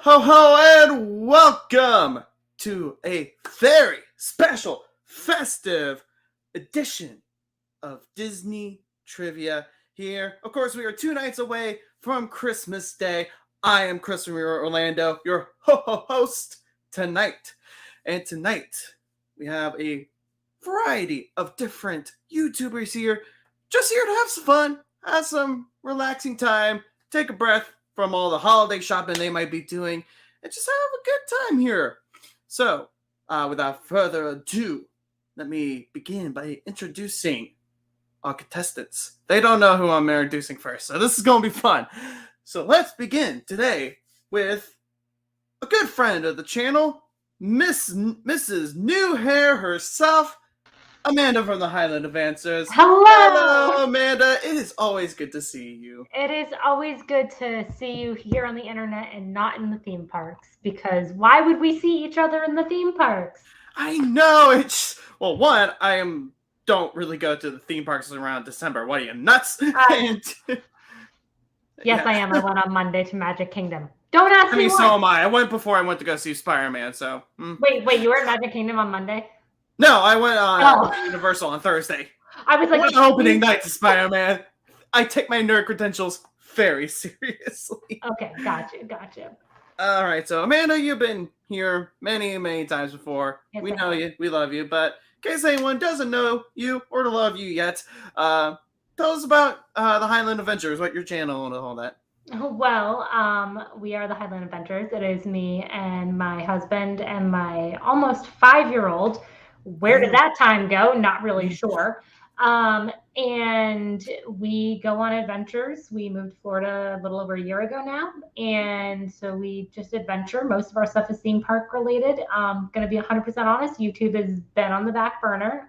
Ho ho and welcome to a very special festive edition of Disney Trivia here. Of course, we are 2 nights away from Christmas Day. I am Chris from Orlando, your host tonight. And tonight, we have a variety of different YouTubers here, just here to have some fun, have some relaxing time, take a breath from all the holiday shopping they might be doing, and just have a good time here. So, without further ado, let me begin by introducing our contestants. They don't know who I'm introducing first, so this is going to be fun. So let's begin today with a good friend of the channel, Mrs. New Hair herself, Amanda from the Highland Adventures. Hello, Amanda. It is always good to see you. It is always good to see you here on the internet and not in the theme parks, because why would we see each other in the theme parks? I know. Don't really go to the theme parks around December. What are you, nuts? Yes, yeah. I am. I went on Monday to Magic Kingdom. Don't ask me why. So am I. I went before I went to go see Spider-Man, so... Wait, you were at Magic Kingdom on Monday? No, I went on Universal on Thursday. I was like... opening night to Spider-Man. I take my nerd credentials very seriously. Okay, gotcha. All right, so Amanda, you've been here many, many times before. Yes, we know you. We love you. But in case anyone doesn't know you or to love you yet, tell us about the Highland Adventures, what your channel and all that. Well, we are the Highland Adventures. It is me and my husband and my almost 5-year-old. Where did that time go? Not really sure. And we go on adventures. We moved to Florida a little over a year ago now. And so we just adventure. Most of our stuff is theme park related. Going to be 100% honest. YouTube has been on the back burner.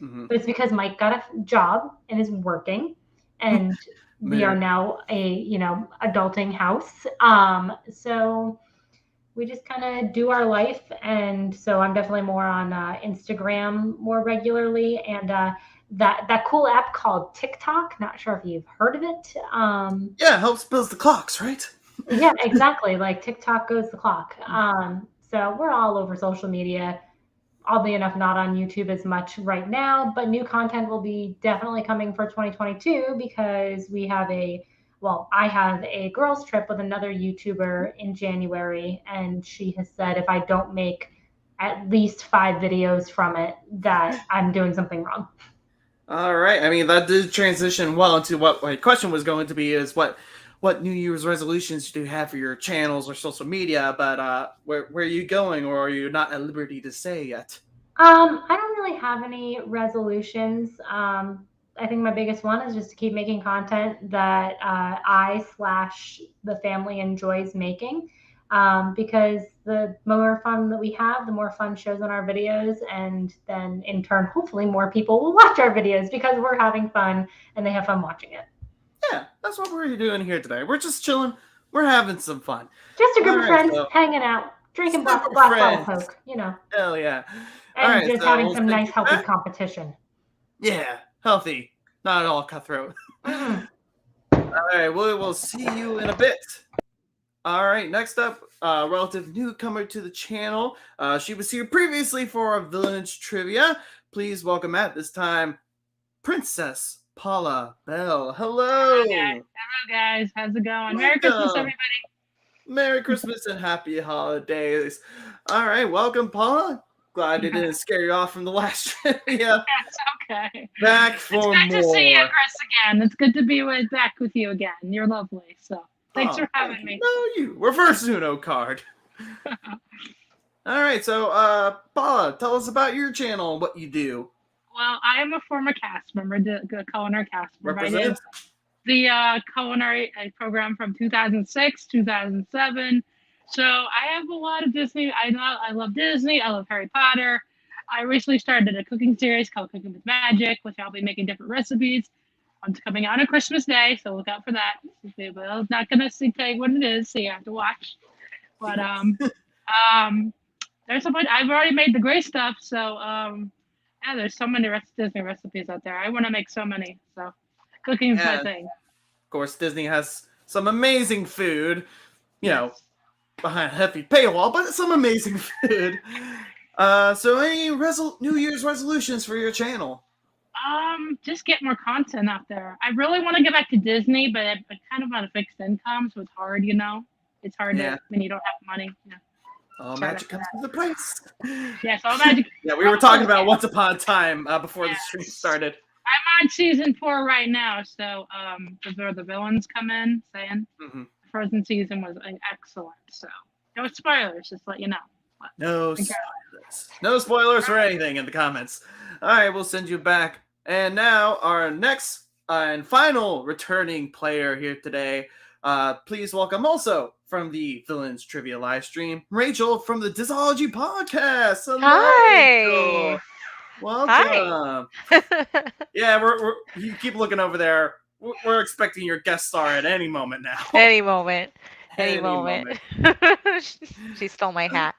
But it's because Mike got a job and is working. And we are now a, adulting house. So we just kind of do our life. And so I'm definitely more on Instagram more regularly. And that cool app called TikTok. Not sure if you've heard of it. Yeah, it helps build the clocks, right? Yeah, exactly. Like TikTok goes the clock. So we're all over social media. Oddly enough, not on YouTube as much right now, but new content will be definitely coming for 2022 because I have a girls trip with another YouTuber in January, and she has said if I don't make at least 5 videos from it, that I'm doing something wrong. All right. I mean, that did transition well into what my question was going to be is what New Year's resolutions do you have for your channels or social media, but where are you going, or are you not at liberty to say yet? I don't really have any resolutions. I think my biggest one is just to keep making content that the family enjoys making, because the more fun that we have, the more fun shows on our videos, and then in turn, hopefully more people will watch our videos because we're having fun and they have fun watching it. Yeah, that's what we're doing here today. We're just chilling. We're having some fun. Just a group of friends hanging out, drinking black bottle Coke, Hell yeah. And just having some nice, healthy competition. Yeah, healthy. Not at all cutthroat. All right, we'll see you in a bit. All right, next up, relative newcomer to the channel. She was here previously for our Village Trivia. Please welcome at this time, Princess Paula Bell. Hello. Hello, guys. How's it going? Merry Christmas, everybody. Merry Christmas and happy holidays. All right, welcome, Paula. Glad it didn't scare you off from the last trivia. That's okay. Back for more. It's good to see you, Chris, again. It's good to be back with you again. You're lovely. So thanks for having me. No, you. Reverse Uno card. All right, so Paula, tell us about your channel and what you do. Well, I am a former cast member, the culinary cast member. Represent. I did the culinary program from 2006, 2007. So I have a lot of Disney. I love Disney. I love Harry Potter. I recently started a cooking series called Cooking with Magic, which I'll be making different recipes. It's coming out on Christmas Day, so look out for that. I'm not going to tell you what it is, so you have to watch. But there's a bunch. I've already made the great stuff, so there's so many Disney recipes out there. I want to make so many, so cooking is my thing. Of course, Disney has some amazing food. You know, behind a heavy paywall, but some amazing food. So any New Year's resolutions for your channel? Just get more content out there. I really want to get back to Disney, but I'm kind of on a fixed income, so it's hard, It's hard when you don't have money. All magic comes with a price. Yes, all magic. Yeah, we were talking about Once Upon a Time before the stream started. I'm on season 4 right now, so where the villains come in, saying Frozen season was excellent. So no spoilers, just to let you know. No spoilers. No spoilers for anything in the comments. All right, we'll send you back. And now our next and final returning player here today. Please welcome also from the Villains Trivia live stream, Rachel from the Disology Podcast. Hello, Hi. Rachel. Welcome. Hi. Yeah, we're you keep looking over there. We're expecting your guest star at any moment now. Any moment. Any moment. She stole my hat.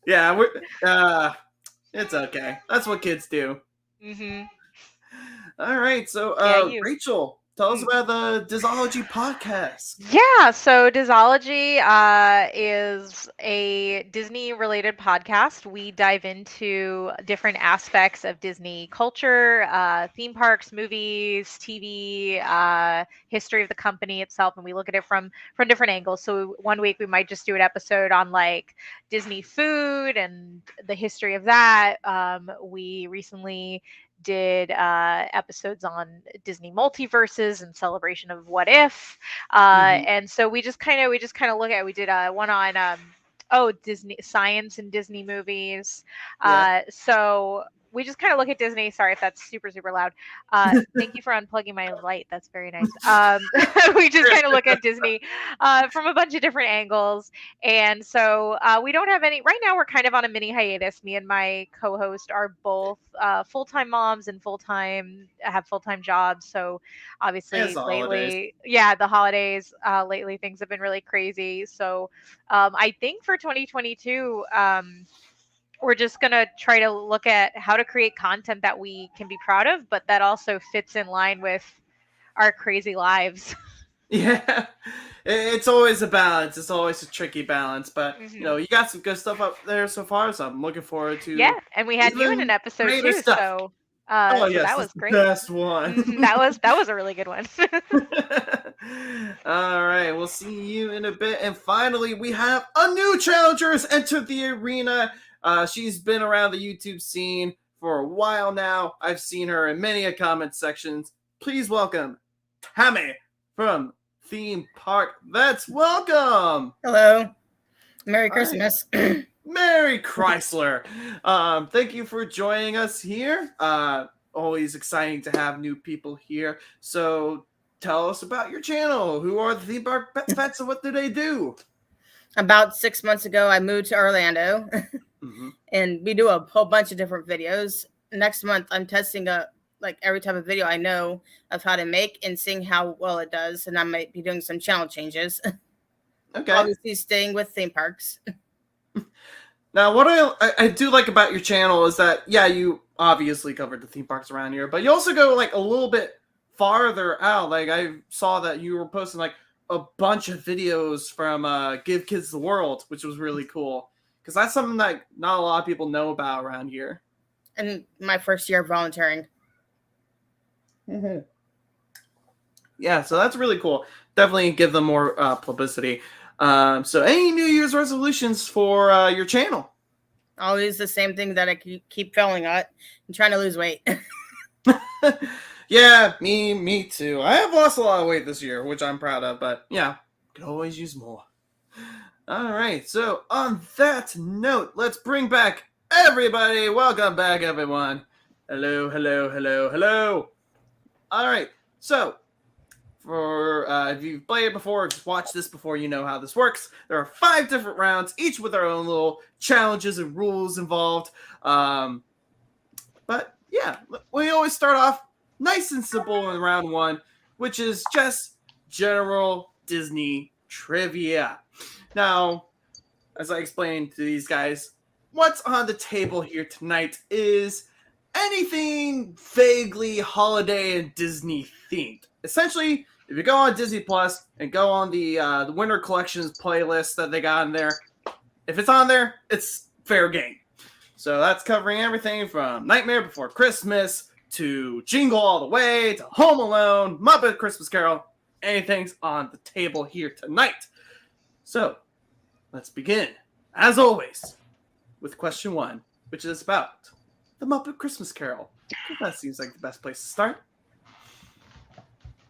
Yeah, it's okay. That's what kids do. Mm-hmm. All right, so Rachel, tell us about the Disology Podcast. Yeah, so Disology is a Disney-related podcast. We dive into different aspects of Disney culture, theme parks, movies, TV, history of the company itself, and we look at it from different angles. So one week we might just do an episode on like Disney food and the history of that. We recently did episodes on Disney multiverses and celebration of what if, and so we just kind of look at. We did one on Disney science and Disney movies. So we just kind of look at Disney. Sorry if that's super loud. Thank you for unplugging my light. That's very nice. We just kind of look at Disney from a bunch of different angles. And so we don't have any right now. We're kind of on a mini hiatus. Me and my co-host are both full-time moms and have full-time jobs. So obviously lately, the holidays, lately things have been really crazy. So I think for 2022, we're just going to try to look at how to create content that we can be proud of, but that also fits in line with our crazy lives. Yeah, it's always a balance. It's always a tricky balance, but you got some good stuff up there so far, so I'm looking forward to. Yeah, and we had you in an episode too, stuff. so that was great. Best one. That was a really good one. All right, we'll see you in a bit. And finally, we have a new challenger has entered the arena. She's been around the YouTube scene for a while now. I've seen her in many comment sections. Please welcome Tammy from Theme Park Vets. Welcome. Hello. Merry Christmas. Merry Chrysler. Thank you for joining us here. Always exciting to have new people here. So tell us about your channel. Who are the Theme Park Vets and what do they do? About 6 months ago, I moved to Orlando. And we do a whole bunch of different videos. Next month, I'm testing every type of video I know of how to make and seeing how well it does. And I might be doing some channel changes. Okay. Obviously staying with theme parks. Now, what I do like about your channel is that, you obviously covered the theme parks around here, but you also go like a little bit farther out. Like I saw that you were posting like a bunch of videos from Give Kids the World, which was really cool. Because that's something that not a lot of people know about around here. And my first year of volunteering. Yeah, so that's really cool. Definitely give them more publicity. So any New Year's resolutions for your channel? Always the same thing that I keep failing at. I'm trying to lose weight. Yeah, me too. I have lost a lot of weight this year, which I'm proud of. But could always use more. All right, so on that note, let's bring back everybody. Welcome back, everyone. Hello. All right, so for if you've played it before or just watched this before, you know how this works. There are 5 different rounds, each with their own little challenges and rules involved. But we always start off nice and simple in round 1, which is just general Disney trivia. Now, as I explained to these guys, what's on the table here tonight is anything vaguely holiday and Disney themed. Essentially, if you go on Disney Plus and go on the Winter Collections playlist that they got in there, if it's on there, it's fair game. So that's covering everything from Nightmare Before Christmas to Jingle All the Way to Home Alone, Muppet Christmas Carol. Anything's on the table here tonight. So let's begin, as always, with question 1, which is about the Muppet Christmas Carol. That seems like the best place to start.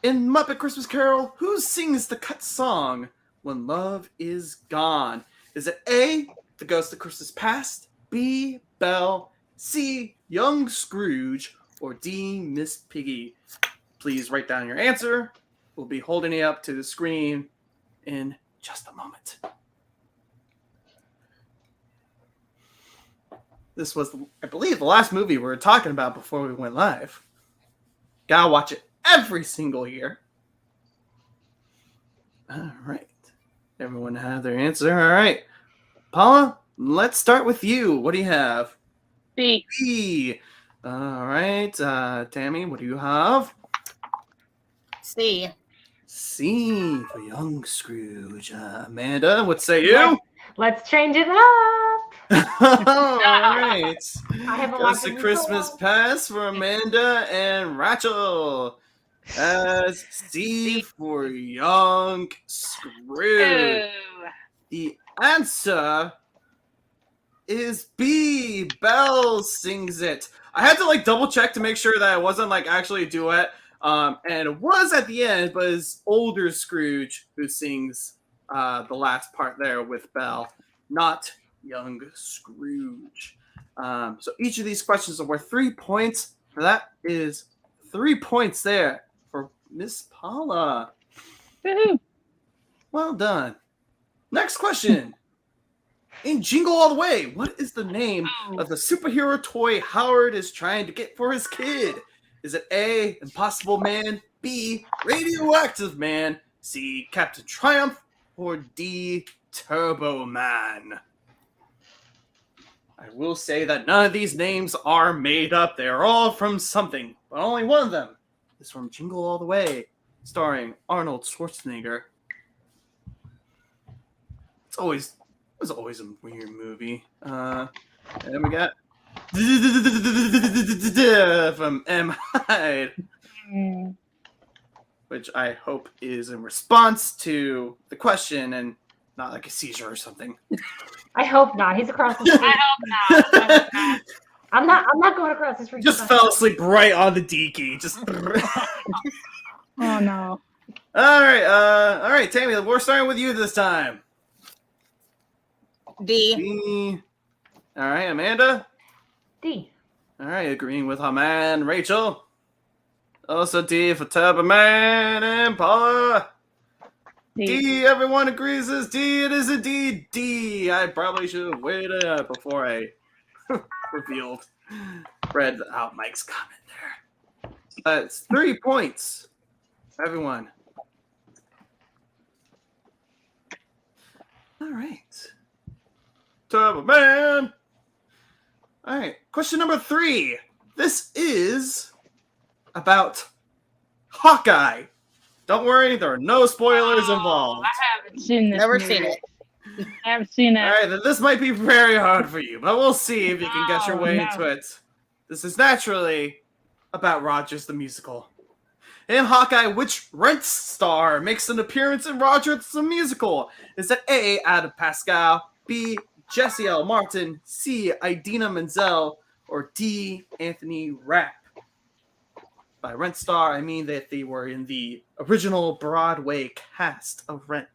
In Muppet Christmas Carol, who sings the cut song When Love Is Gone? Is it A, The Ghost of Christmas Past, B, Belle, C, Young Scrooge, or D, Miss Piggy? Please write down your answer. We'll be holding it up to the screen in just a moment. This was, I believe, the last movie we were talking about before we went live. Gotta watch it every single year. All right. Everyone have their answer. All right. Paula, let's start with you. What do you have? B. B. All right. Tammy, what do you have? C. C for Young Scrooge. Amanda, what say you? Let's change it up. All right. I haven't Ghost watched of it in Christmas so long. Past for Amanda and Rachel. As C for Young Scrooge. Ooh. The answer is B. Belle sings it. I had to double check to make sure that it wasn't actually a duet. And it was at the end, but it's older Scrooge who sings the last part there with Belle, not young Scrooge. So each of these questions are worth 3 points. So that is 3 points there for Miss Paula. Woohoo. Well done. Next question. In Jingle All the Way, what is the name of the superhero toy Howard is trying to get for his kid? Is it A, Impossible Man, B, Radioactive Man, C, Captain Triumph, or D, Turbo Man? I will say that none of these names are made up. They are all from something, but only one of them is from Jingle All the Way, starring Arnold Schwarzenegger. It was always a weird movie. And we got from M. Hyde, which I hope is in response to the question and not like a seizure or something. I hope not. He's across the street. I hope not. I'm not going across the street. Just fell asleep right on the D key. Just. Oh no. All right, Tammy. We're starting with you this time. D. D. All right, Amanda. D. All right, agreeing with her man, Rachel. Also D for Turbo Man and Paula. D, everyone agrees is D. It is indeed D. I probably should have waited before I read out Mike's comment there. That's 3 points, everyone. All right. Turbo Man. All right. Question number 3. This is about Hawkeye. Don't worry, there are no spoilers involved. I haven't seen this. Never movie. seen it. I haven't seen it. All right, then this might be very hard for you, but we'll see if you can get your way into it. This is naturally about Rogers the Musical. In Hawkeye, which Rent star makes an appearance in Rogers the Musical? Is it A, Adam Pascal, B, Jesse L. Martin, C, Idina Menzel, or D, Anthony Rapp? By Rent star, I mean that they were in the original Broadway cast of Rent.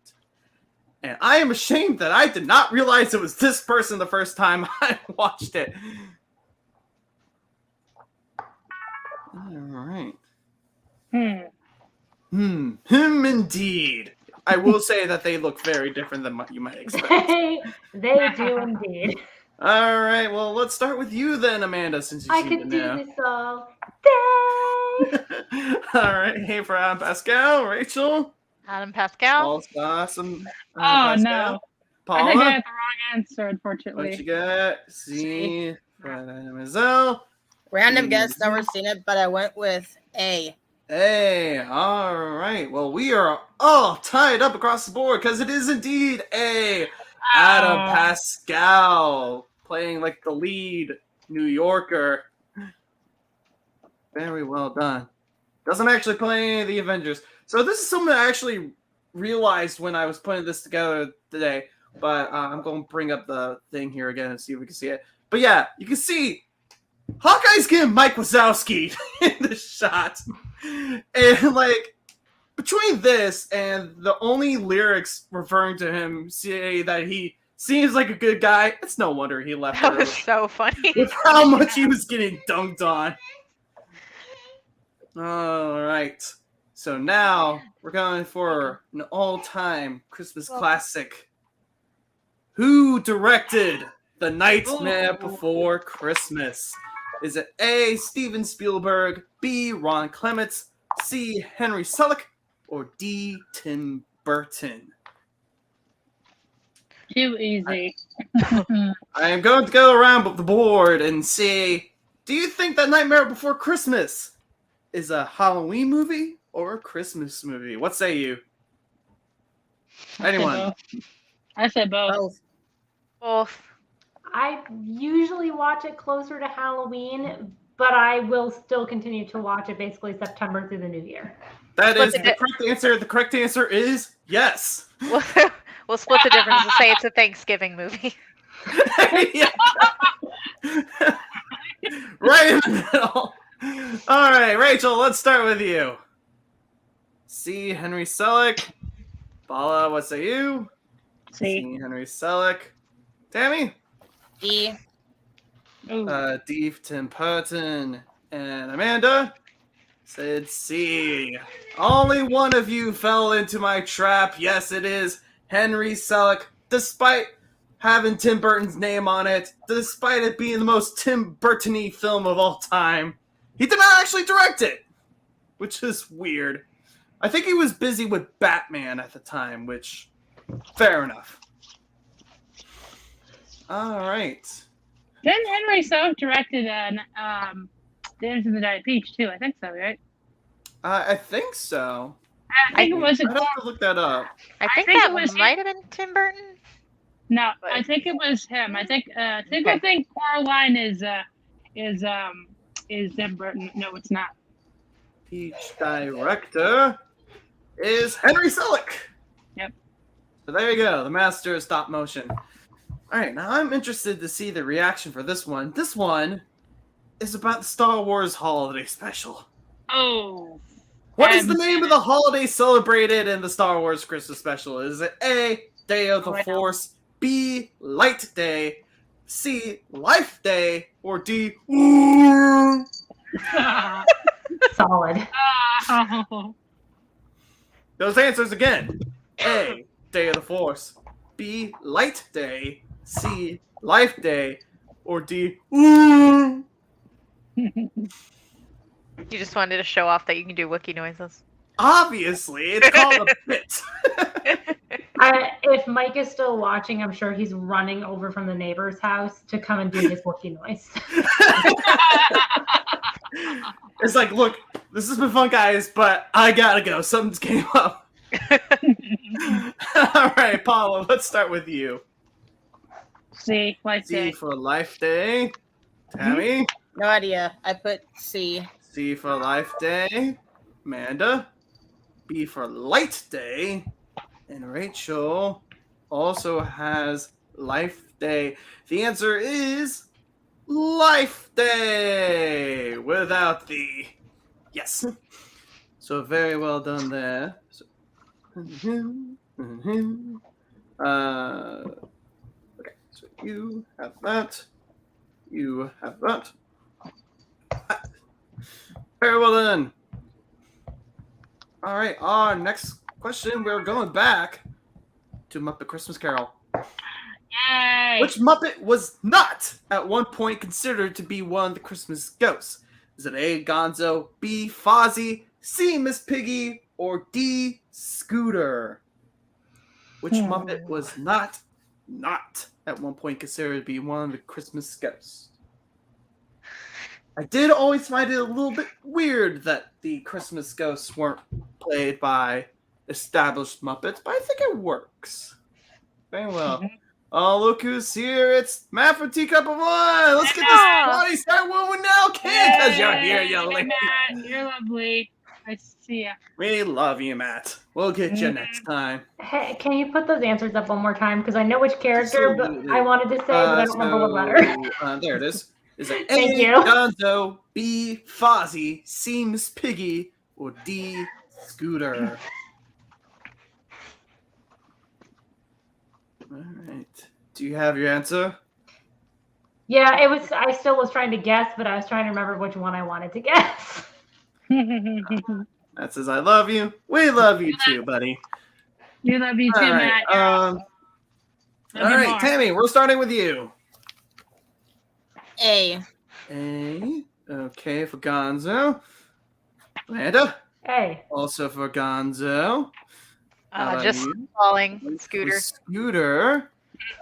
And I am ashamed that I did not realize it was this person the first time I watched it. All right. Him indeed. I will say that they look very different than what you might expect. They do indeed. All right, well, let's start with you then, Amanda, since you I seem could to do know. this all day. All right, hey, for Adam Pascal, Rachel. Adam Pascal. Paul's awesome. Oh Pascal. no. Paula, I think I got the wrong answer, unfortunately. what you got? C. Mademoiselle. Random guess, never seen it, but I went with A. A. All right. Well, we are all tied up across the board because it is indeed A. Adam Pascal playing like the lead New Yorker. Very well done. Doesn't actually play any of the Avengers. So this is something I actually realized when I was putting this together today. But I'm going to bring up the thing here again and see if we can see it. But yeah, you can see Hawkeye's getting Mike Wazowski in the shot. And like, between this and the only lyrics referring to him say that he seems like a good guy, it's no wonder he left That early. was so funny. With how much he was getting dunked on. All right. So now we're going for an all-time Christmas classic. Who directed The Nightmare Before Christmas? Is it A. Steven Spielberg, B. Ron Clements, C. Henry Selick, or D. Tim Burton? Too easy. I am going to go around the board and say, do you think that Nightmare Before Christmas is a Halloween movie or a Christmas movie? What say you? Anyone? I said both. Both. I usually watch it closer to Halloween, but I will still continue to watch it basically September through the new year. That is the correct answer. The correct answer is yes. We'll split the difference and say it's a Thanksgiving movie. Right in the middle. All right, Rachel, let's start with you. C. Henry Selick. Paula, what say you? C. Henry Selick. Tammy? D. D. Tim Burton. And Amanda said C. Only one of you fell into my trap. Yes, it is Henry Selick. Despite having Tim Burton's name on it, despite it being the most Tim Burton-y film of all time, he did not actually direct it, which is weird. I think he was busy with Batman at the time, which, fair enough. All right. Then Henry Selick directed Dance in the Diet Peach too. I think so, right? I think so. I think it was. I'd have to look that up. I think think that it was might have been Tim Burton. No, I think it was him. I think Coraline is Tim Burton. No, it's not. Peach director is Henry Selick. Yep. So there you go, the master of stop motion. All right, now I'm interested to see the reaction for this one. This one is about the Star Wars Holiday Special. Oh. What is the name of the holiday celebrated in the Star Wars Christmas Special? Is it A, Day of the Force, B, Light Day, C, Life Day, or D, Solid. Those answers again. A, Day of the Force, B, Light Day, C, Life Day, or D, You just wanted to show off that you can do Wookiee noises. Obviously, it's called a bit. If Mike is still watching, I'm sure he's running over from the neighbor's house to come and do his Wookiee noise. It's like, look, this has been fun, guys, but I gotta go. Something's came up. All right, Paula, let's start with you. C, Life C Day. for Life Day. Tammy? No idea. I put C. C for Life Day. Amanda? B for Light Day. And Rachel also has Life Day. The answer is Life Day without the yes. So very well done there. So, okay, so you have that. You have that. Very well done. All right, our next question, we're going back to Muppet Christmas Carol. Yay! Which Muppet was not at one point considered to be one of the Christmas ghosts? Is it A, Gonzo, B, Fozzie, C, Miss Piggy, or D, Scooter? Which Muppet was not at one point considered to be one of the Christmas ghosts? I did always find it a little bit weird that the Christmas ghosts weren't played by established Muppets, but I think it works very well. Oh, look who's here. It's Matt from Teacup of Wine. Let's get this party started when we now can, because you're here, you lady. Matt, you're lovely. Nice to see you. We love you, Matt. We'll get you next time. Hey, can you put those answers up one more time? Because I know which character but I wanted to say, but I don't remember what letter. There it is. Is it Thank A, you. Gonzo, B, Fozzie, C, Miss Piggy, or D, Scooter? All right. Do you have your answer? Yeah, it was. I still was trying to guess, but I was trying to remember which one I wanted to guess. That says, I love you. We love you too, buddy. You love you too, All right. Matt. All right, Tammy, we're starting with you. A. A. Okay, for Gonzo. Amanda. Hey. Also for Gonzo. How about Just you? falling. Scooter. Scooter.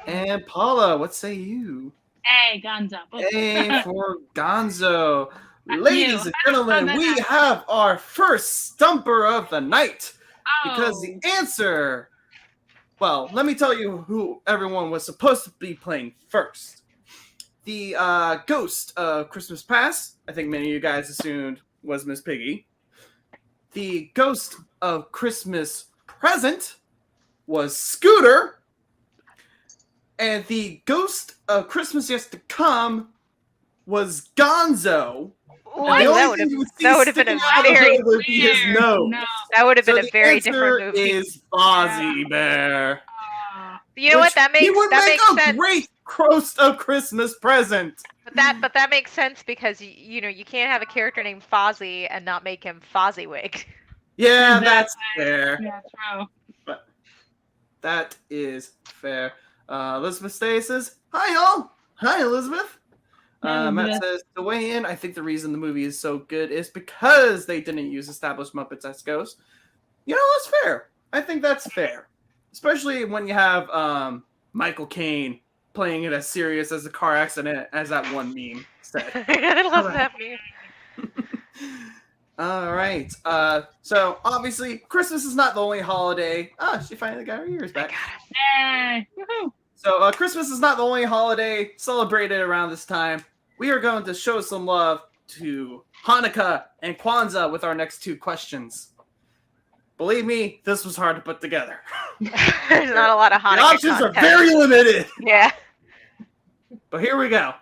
And Paula, what say you? Hey, Gonzo. A for Gonzo. That's Ladies you. and gentlemen, we have our first stumper of the night. Oh. Because the answer, well, let me tell you who everyone was supposed to be playing first. The ghost of Christmas Past, I think many of you guys assumed was Miss Piggy. The ghost of Christmas Present was Scooter. And the ghost of Christmas Yet to Come was Gonzo. Ooh, And the that only would thing you would see have been a sticking out of very it would be his Weird. nose. No. that would have So been a the very answer different movie. is Fozzie Bear. You know what? That He makes would that make makes a sense. great ghost of Christmas Present. But that makes sense because you know you can't have a character named Fozzie and not make him Fozziewig. Yeah, Exactly. that's fair. Yeah, true. But that is fair. Elizabeth Stay says, "Hi y'all." Hi Elizabeth. Hi, Matt Elizabeth. says to weigh in. I think the reason the movie is so good is because they didn't use established Muppets as ghosts. You know, that's fair. I think that's fair, especially when you have Michael Caine playing it as serious as a car accident as that one meme said. I love Correct. that meme. All right. So obviously Christmas is not the only holiday. She finally got her ears back. Yay. Woohoo. So Christmas is not the only holiday celebrated around this time. We are going to show some love to Hanukkah and Kwanzaa with our next two questions. Believe me, this was hard to put together. There's not a lot of Hanukkah The options content. are very limited. Yeah. But here we go.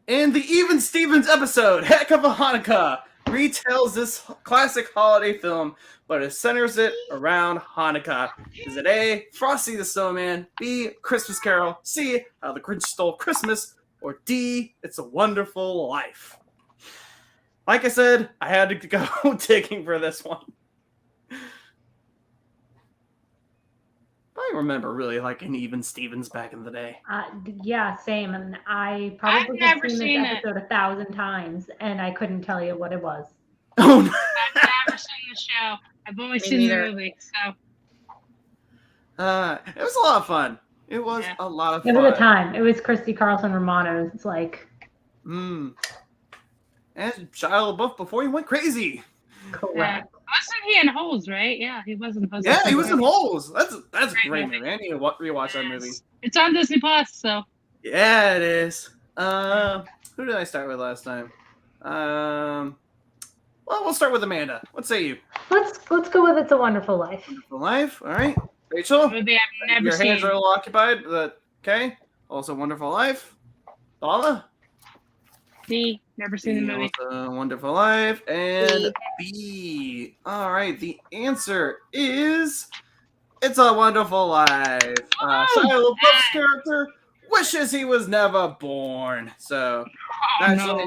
In the Even Stevens episode, Heck of a Hanukkah retells this classic holiday film, but it centers it around Hanukkah. Is it A, Frosty the Snowman, B, Christmas Carol, C, How the Grinch Stole Christmas, or D, It's a Wonderful Life? Like I said, I had to go digging for this one. I remember really liking Even Stevens back in the day. Yeah, same. And I I've probably have never seen seen this it. episode 1,000 times, and I couldn't tell you what it was. Oh, no. I've never seen the show. I've only Me seen neither. the movie. So It was a lot of fun. It was Yeah. a lot of It fun. was a time. It was Christy Carlson Romano. It's like, And Shia LaBeouf before he went crazy. correct. wasn't he in Holes, right? Yeah, he was in Holes. Yeah, he was in Holes. That's a great movie. I need to rewatch that movie. It's on Disney Plus, so Yeah, it is. Who did I start with last time? Well, we'll start with Amanda. What say you? Let's go with It's a Wonderful Life. Wonderful Life. All right. Rachel, movie I've never your seen. hands are a little occupied. But okay. Also, Wonderful Life. Paula. B, never seen the movie. Also, Wonderful Life. And B. B. All right. The answer is It's a Wonderful Life. Shia LaBeouf's character wishes he was never born. So, Oh, actually,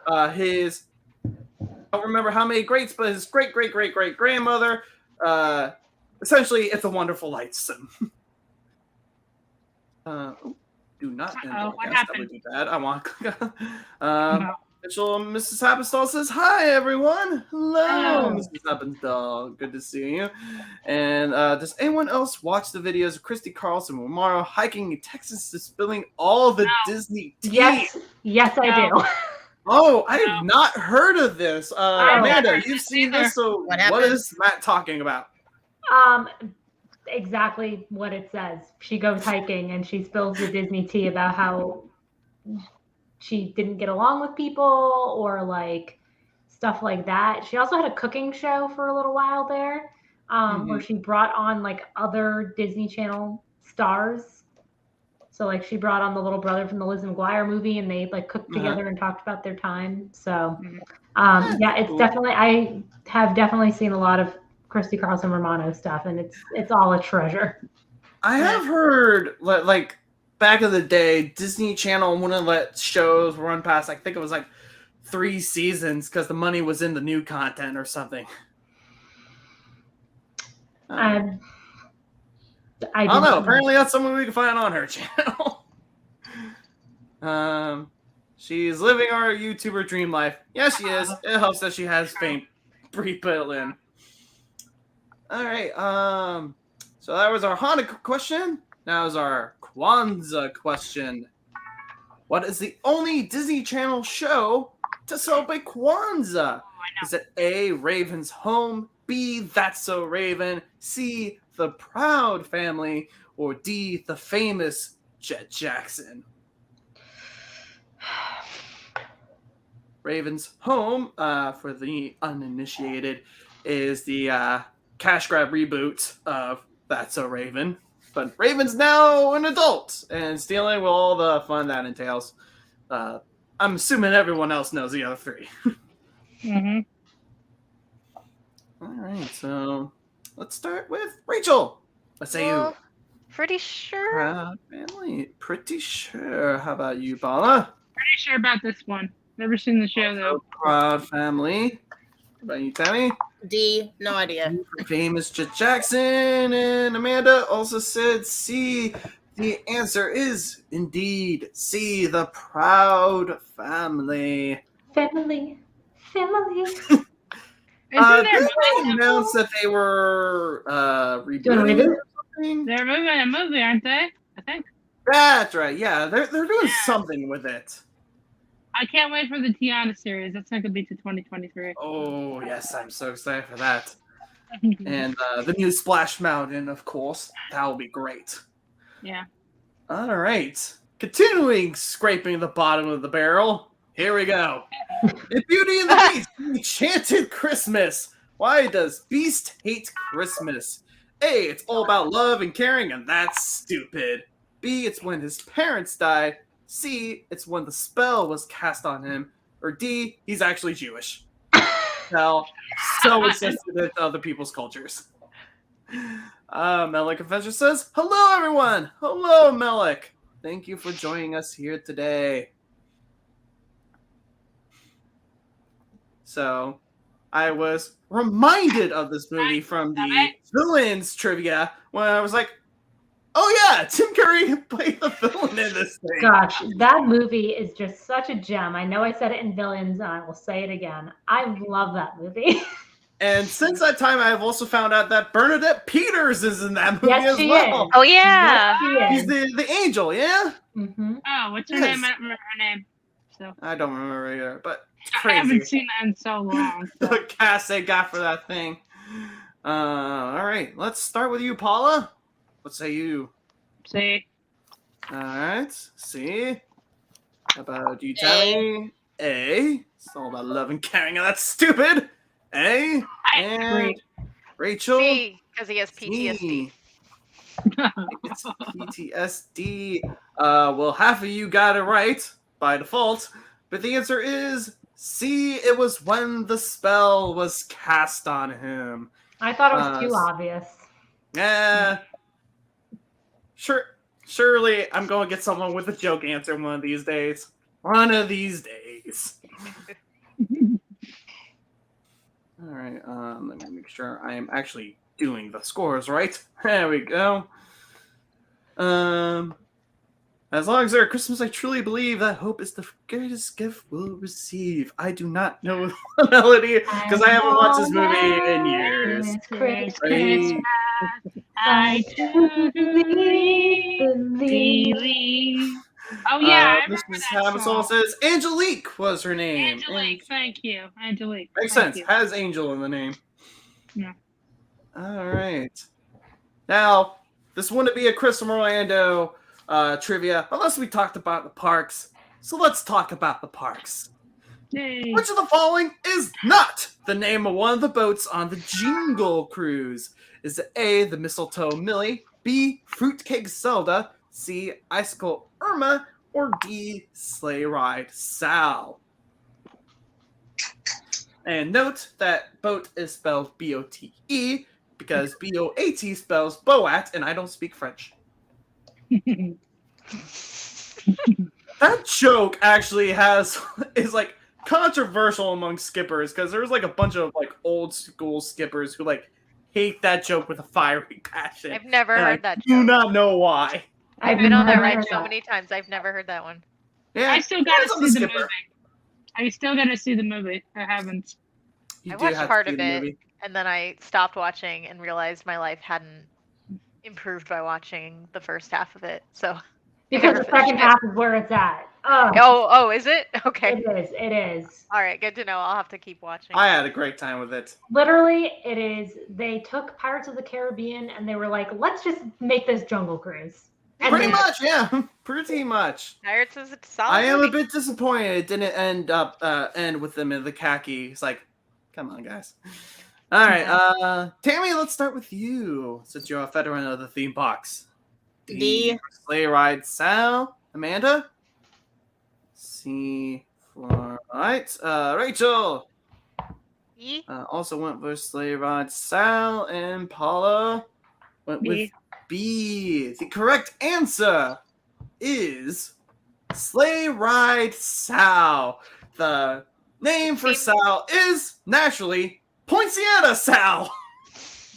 no. his I don't remember how many greats, but his great grandmother, essentially, It's a Wonderful Life. So, do not end the What podcast. That happened? would be bad. I want. No. Official Mrs. Happenstall says, "Hi, everyone. Hello, Hello. Mrs. Happenstall. Good to see you." And does anyone else watch the videos of Christy Carlson Romano hiking in Texas, spilling all the Disney tea? Yes, I do. Oh, I have not heard of this. Amanda, you've seen this, so What what is Matt talking about? Exactly what it says. She goes hiking and she spills the Disney tea about how she didn't get along with people or like stuff like that. She also had a cooking show for a little while there, where she brought on like other Disney Channel stars. So like she brought on the little brother from the Liz McGuire movie, and they like cooked together and talked about their time. So yeah, it's definitely, I have definitely seen a lot of Christy Carlson Romano stuff, and it's all a treasure. I have heard like back in the day, Disney Channel wouldn't let shows run past. I think it was like 3 seasons because the money was in the new content or something. I don't know. Apparently, that's something we can find on her channel. She's living our YouTuber dream life. Yes, she is. It helps that she has fame pre-built in. All right. So that was our Hanukkah question. Now is our Kwanzaa question. What is the only Disney Channel show to celebrate Kwanzaa? Is it A, Raven's Home, B, That's So Raven, C, The Proud Family, or D, The Famous Jet Jackson? Raven's Home, for the uninitiated, is the cash grab reboot of That's So Raven. But Raven's now an adult and dealing with all the fun that entails. I'm assuming everyone else knows the other 3. All right, so let's start with Rachel. What say you? Pretty sure. Proud Family. Pretty sure. How about you, Paula? Pretty sure about this one. Never seen the show though. Proud Family. What about you, Tammy? D, no idea. Famous Jet Jackson. And Amanda also said C. The answer is indeed C. The Proud Family. Family. Didn't They announced that they were rebooting it or something. They're moving a movie, aren't they? I think. That's right. Yeah, they're doing something with it. I can't wait for the Tiana series. That's not going to be to 2023. Oh, yes, I'm so excited for that. And the new Splash Mountain, of course. That will be great. Yeah. All right. Continuing scraping the bottom of the barrel. Here we go. In Beauty and the Beast, Enchanted Christmas. Why does Beast hate Christmas? A, it's all about love and caring, and that's stupid. B, it's when his parents die. C, it's when the spell was cast on him. Or D, he's actually Jewish. Well, so insensitive to other people's cultures. Melik Confessor says, "Hello, everyone. Hello, Melik. Thank you for joining us here today." So, I was reminded of this movie from the villains trivia when I was like, oh yeah, Tim Curry played the villain in this thing. Gosh, that movie is just such a gem. I know I said it in Villains, and I will say it again. I love that movie. And since that time, I've also found out that Bernadette Peters is in that movie Yes, as she well. is. Oh yeah. Yes, He's the angel, yeah? Mm-hmm. Oh, what's her Yes. name? I don't remember her name. So I don't remember either, but it's I crazy. haven't seen that in so long. So. The cast they got for that thing. All right, let's start with you, Paula. What say you? See, All right, see. How about you, Tammy? A. It's all about love and caring, and that's stupid. A. I And agree. Rachel. C, because he has PTSD. C. It's PTSD. Well, half of you got it right by default, but the answer is C. It was when the spell was cast on him. I thought it was too obvious. Yeah. Surely I'm going to get someone with a joke answer one of these days. One of these days. All right. Let me make sure I am actually doing the scores right. There we go. All As long as they're at Christmas, I truly believe that hope is the greatest gift we'll receive. I do not know the melody because I haven't watched this movie in years. Christmas, Right. I do believe. Oh yeah, I remember Mrs. that Hamasol song. says Angelique was her name. Angelique, thank you, Angelique. Makes thank sense. you. Has Angel in the name. Yeah. All right. Now, this wouldn't be a Chris from Orlando trivia unless we talked about the parks. So let's talk about the parks. Yay. Which of the following is not the name of one of the boats on the Jingle cruise? Is it A, the Mistletoe Millie, B, Fruitcake Zelda, C, Icicle Irma, or D, Sleigh Ride Sal? And note that boat is spelled B-O-T-E because B-O-A-T spells Boat, and I don't speak French. That joke actually is like controversial among skippers because there's like a bunch of like old school skippers who like hate that joke with a fiery passion. I've never And heard I that do joke. not know why. I've been on that never ride heard so that. many times. I've never heard that one. Yeah, I still gotta depends on see the skipper. movie. I still gotta see the movie. I haven't. You I do watched have to part see of the it. movie. And then I stopped watching and realized my life hadn't improved by watching the first half of it. So Because never the second finished it. half is where it's at. Oh, is it? Okay. It is. All right, good to know. I'll have to keep watching. I had a great time with it. Literally, it is. They took Pirates of the Caribbean and they were like, let's just make this Jungle Cruise. And Pretty they- much, yeah. Pretty much. Pirates is a solid I am a movie. bit disappointed it didn't end with them in the khaki. It's like, come on, guys. All right, Tammy, let's start with you since you're a veteran of the theme box. D. Sleigh Ride Sal. Amanda? C for right. Rachel E? also went with Sleigh Ride Sal, and Paula went with B. The correct answer is Sleigh Ride Sal. The name for Sal is naturally Poinciana Sal.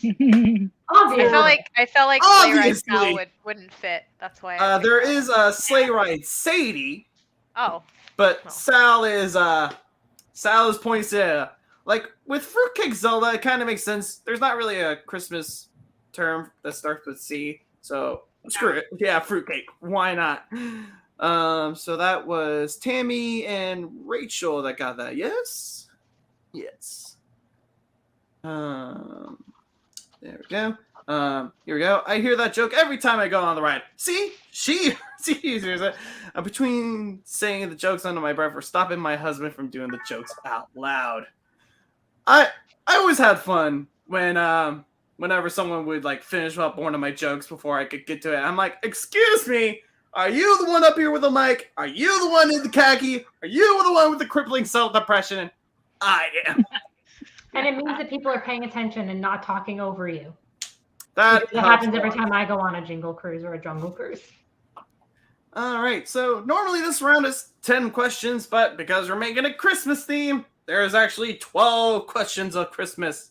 Obviously. I felt like Sleigh Ride Obviously. Sal wouldn't fit. That's why. I There picked is that one. a Sleigh Ride Sadie, Oh, but Oh. Sal is Poinciana. Like with Fruitcake Zelda, it kind of makes sense. There's not really a Christmas term that starts with C, so screw it. Yeah, fruitcake. Why not? So that was Tammy and Rachel that got that. Yes. There we go. Here we go. I hear that joke every time I go on the ride. See? I'm between saying the jokes under my breath or stopping my husband from doing the jokes out loud. I always had fun when whenever someone would like finish up one of my jokes before I could get to it. I'm like, excuse me, are you the one up here with the mic? Are you the one in the khaki? Are you the one with the crippling self-depression? I am. And it means that people are paying attention and not talking over you. That It happens every time I go on a Jingle Cruise or a Jungle Cruise. All right, so normally this round is 10 questions, but because we're making a Christmas theme, there's actually 12 questions of Christmas.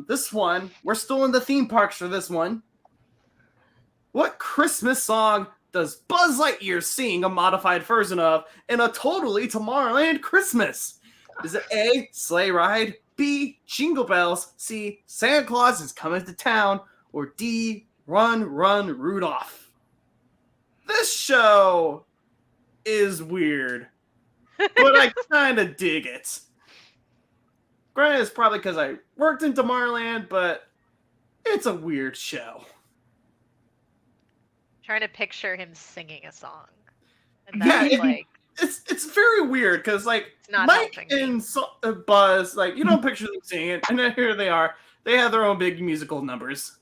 This one, we're still in the theme parks for this one. What Christmas song does Buzz Lightyear sing a modified version of in a totally Tomorrowland Christmas? Is it A, Sleigh Ride, B, Jingle Bells, C, Santa Claus is Coming to Town, or D, Run, Run, Rudolph? This show is weird, but I kind of dig it. Granted, it's probably because I worked in Tomorrowland, but it's a weird show. trying to picture him singing a song. And Yeah, that's like It's very weird because like it's not Mike helping me. and Buzz, like you don't picture them singing it, and then here they are. They have their own big musical numbers.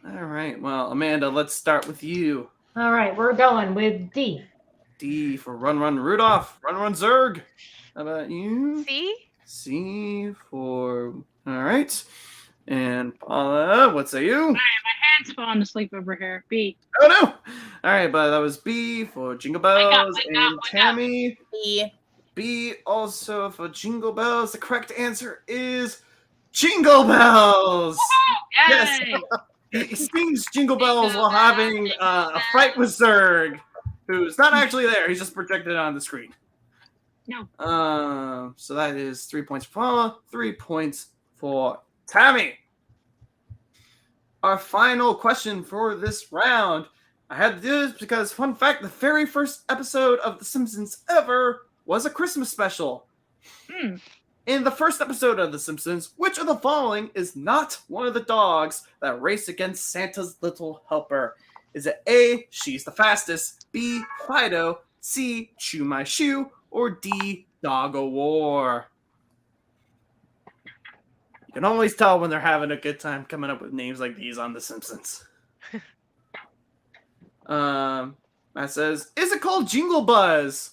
All right, well, Amanda, let's start with you. All right, we're going with D. D for Run Run Rudolph, Run Run Zurg. How about you? See? C for all right. And Paula, what say you? Hands falling asleep over here. B. Oh no! All right, but that was B for Jingle Bells wake up, and wake up. Tammy. B. B also for Jingle Bells. The correct answer is Jingle Bells. Yay! Yes. He sings Jingle Bells while having a fight with Zurg, who's not actually there. He's just projected on the screen. No. So that is 3 points for Paula, 3 points for Tammy. Our final question for this round. I had to do this because, fun fact, the very first episode of The Simpsons ever was a Christmas special. In the first episode of The Simpsons, which of the following is not one of the dogs that race against Santa's little helper? Is it A, She's the Fastest, B, Fido, C, Chew My Shoe, or D, Dog o' War? You can always tell when they're having a good time coming up with names like these on The Simpsons. That says, is it called Jingle Buzz?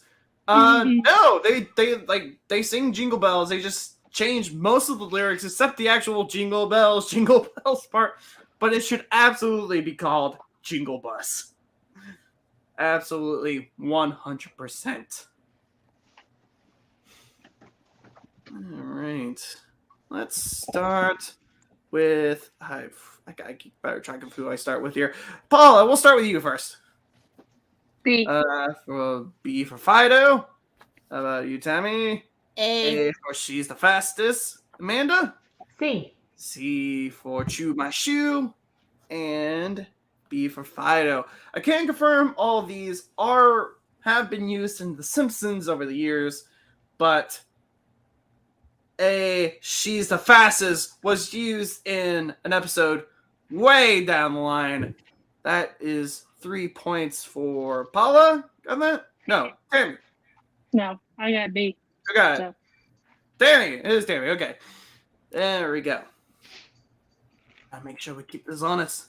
No, they sing Jingle Bells. They just change most of the lyrics except the actual Jingle Bells part. But it should absolutely be called Jingle Buzz. Absolutely 100%. All right. Let's start with... I gotta keep better track of who I start with here. Paula, we'll start with you first. B. For B for Fido. How about you, Tammy? A. A for She's the Fastest. Amanda? C. C for Chew My Shoe. And B for Fido. I can confirm all of these have been used in The Simpsons over the years, but A, She's the Fastest was used in an episode way down the line. That is 3 points for Paula. Got that? No. Tammy. No, I got B. I got it. So. Tammy. It is Tammy. Okay. There we go. I'll make sure we keep this honest.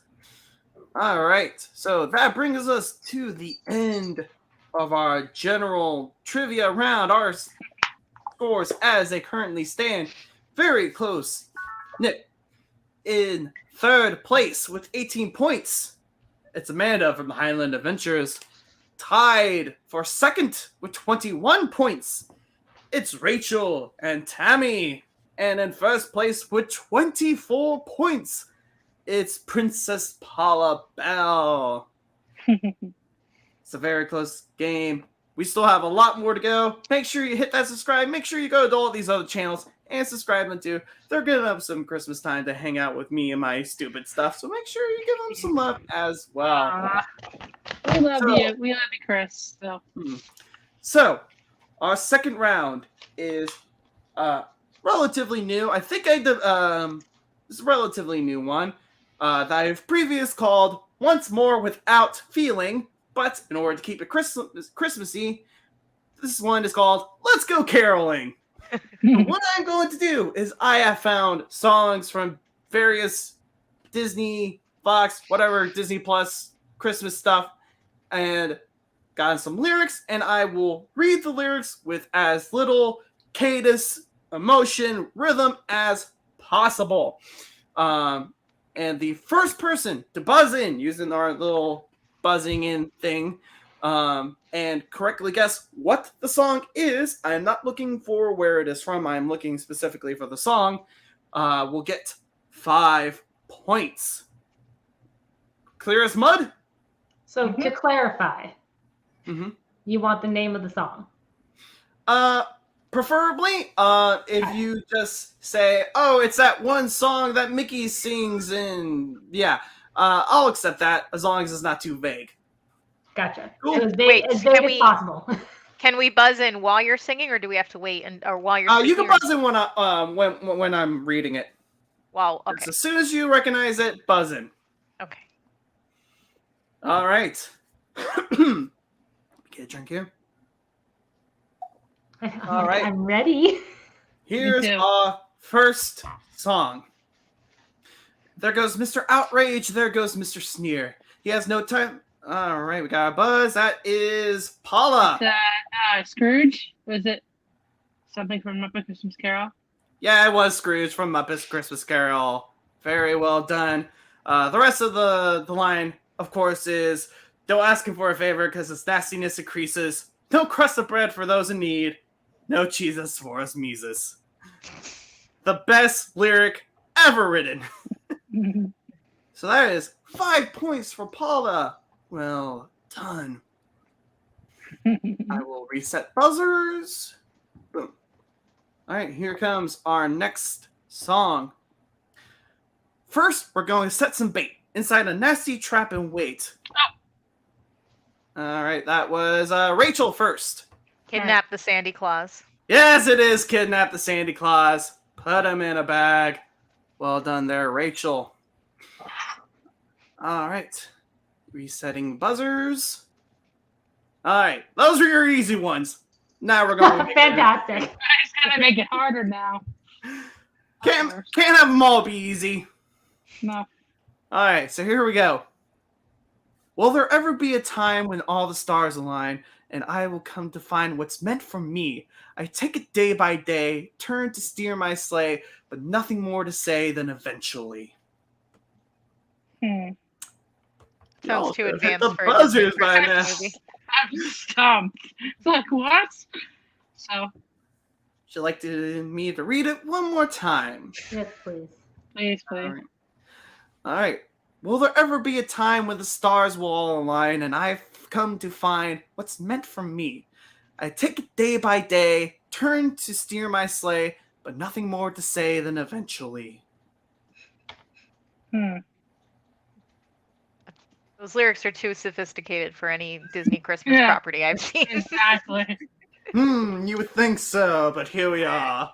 All right. So that brings us to the end of our general trivia round. Our scores as they currently stand. Very close. Nick in third place with 18 points. It's Amanda from the Highland Adventures. Tied for second with 21 points. It's Rachel and Tammy. And in first place with 24 points, it's Princess Paula Bell. It's a very close game. We still have a lot more to go. Make sure you hit that subscribe. Make sure you go to all these other channels and subscribe them too. They're giving up some Christmas time to hang out with me and my stupid stuff. So make sure you give them some love as well. We love you. We love you, Chris. So our second round is relatively new. I think this is a relatively new one that I've previously called Once More Without Feeling. But in order to keep it Christmassy, this one is called Let's Go Caroling. What I'm going to do is I have found songs from various Disney, Fox, whatever, Disney Plus, Christmas stuff, and gotten some lyrics, and I will read the lyrics with as little cadence, emotion, rhythm as possible. And the first person to buzz in using our little buzzing in thing and correctly guess what the song is, I'm not looking for where it is from, I'm looking specifically for the song, will get 5 points. Clear as mud? So to clarify, Mm-hmm. you want the name of the song? Preferably, if you just say, oh, it's that one song that Mickey sings in, I'll accept that as long as it's not too vague. Gotcha. Cool. As vague as possible. Can we buzz in while you're singing, or do we have to wait or while you're speaking? You can buzz in when I'm reading it. Well, okay. As soon as you recognize it, buzz in. Okay. All right. Get a drink here. All right. I'm ready. Here's our first song. There goes Mr. Outrage. There goes Mr. Sneer. He has no time. All right, we got a buzz. That is Paula. Scrooge? Was it something from Muppet Christmas Carol? Yeah, it was Scrooge from Muppet's Christmas Carol. Very well done. The rest of the line, of course, is don't ask him for a favor because his nastiness increases. No crust of bread for those in need. No cheeses for us Mises. The best lyric ever written. So that is 5 points for Paula. Well done. I will reset buzzers. Boom. All right, here comes our next song. First, we're going to set some bait inside a nasty trap and wait. All right, that was Rachel first. Kidnap the Sandy Claus. Yes, it is Kidnap the Sandy Claus. Put him in a bag. Well done there, Rachel. All right. Resetting buzzers. All right. Those are your easy ones. Now we're going to make Fantastic. I just gotta make it harder now. Can't have them all be easy. No. All right. So here we go. Will there ever be a time when all the stars align and I will come to find what's meant for me? I take it day by day, turn to steer my sleigh, but nothing more to say than eventually. Sounds Y'all too hit advanced the for a Disney buzzers by now. Christmas movie. I'm stumped. It's like, what? So, Would you like me to read it one more time? Yes, please. please. All right. Will there ever be a time when the stars will all align and I've come to find what's meant for me? I take it day by day, turn to steer my sleigh, but nothing more to say than eventually. Those lyrics are too sophisticated for any Disney Christmas property I've seen. Exactly. You would think so, but here we are.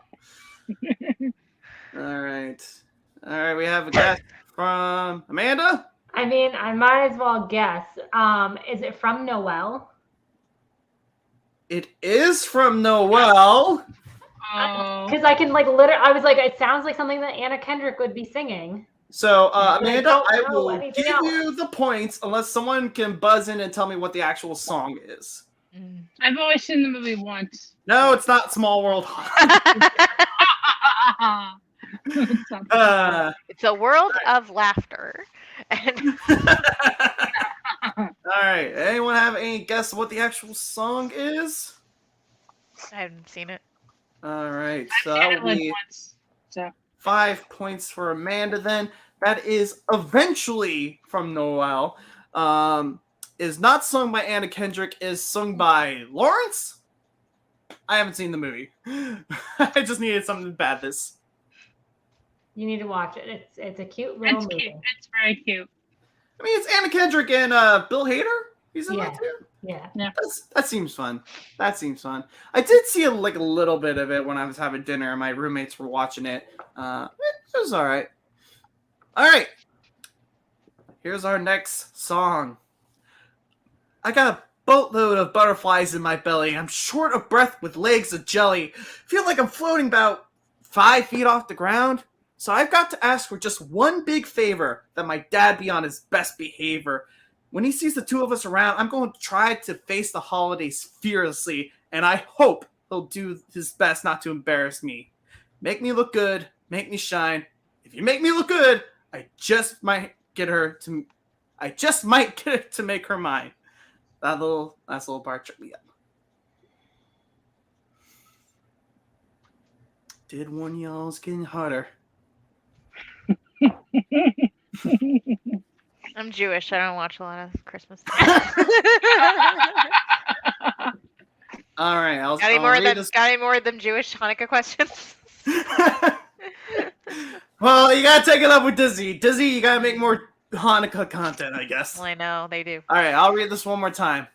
All right. All right, we have a guess from Amanda. I mean, I might as well guess. Is it from Noel? It is from Noel. Oh. Because I can literally, I was like, it sounds like something that Anna Kendrick would be singing. So, Amanda, I don't know will anything give else. you the points unless someone can buzz in and tell me what the actual song is. I've only seen the movie once. No, it's not Small World. It's a world of laughter. And All right. Anyone have any guess what the actual song is? I haven't seen it. All right. So I've that seen it will be once. So 5 points for Amanda then. That is Eventually from Noel. Is not sung by Anna Kendrick, is sung by Lawrence? I haven't seen the movie. I just needed something to bat this. You need to watch it. It's a cute little it's movie. cute. It's very cute. I mean, it's Anna Kendrick and Bill Hader. He's in that too. Yeah. That seems fun. That seems fun. I did see a little bit of it when I was having dinner and my roommates were watching it. It was all right. All right. Here's our next song. I got a boatload of butterflies in my belly. I'm short of breath with legs of jelly. Feel like I'm floating about 5 feet off the ground. So I've got to ask for just one big favor, that my dad be on his best behavior. When he sees the two of us around, I'm going to try to face the holidays fearlessly, and I hope he'll do his best not to embarrass me. Make me look good, make me shine. If you make me look good, I just might get her to make her mine. That last little part tripped me up. Did one y'all's getting harder? I'm Jewish. I don't watch a lot of Christmas. All right. Got any more of them Jewish Hanukkah questions? Well, you gotta take it up with Disney. Disney, you gotta make more Hanukkah content, I guess. Well, I know they do. All right, I'll read this one more time.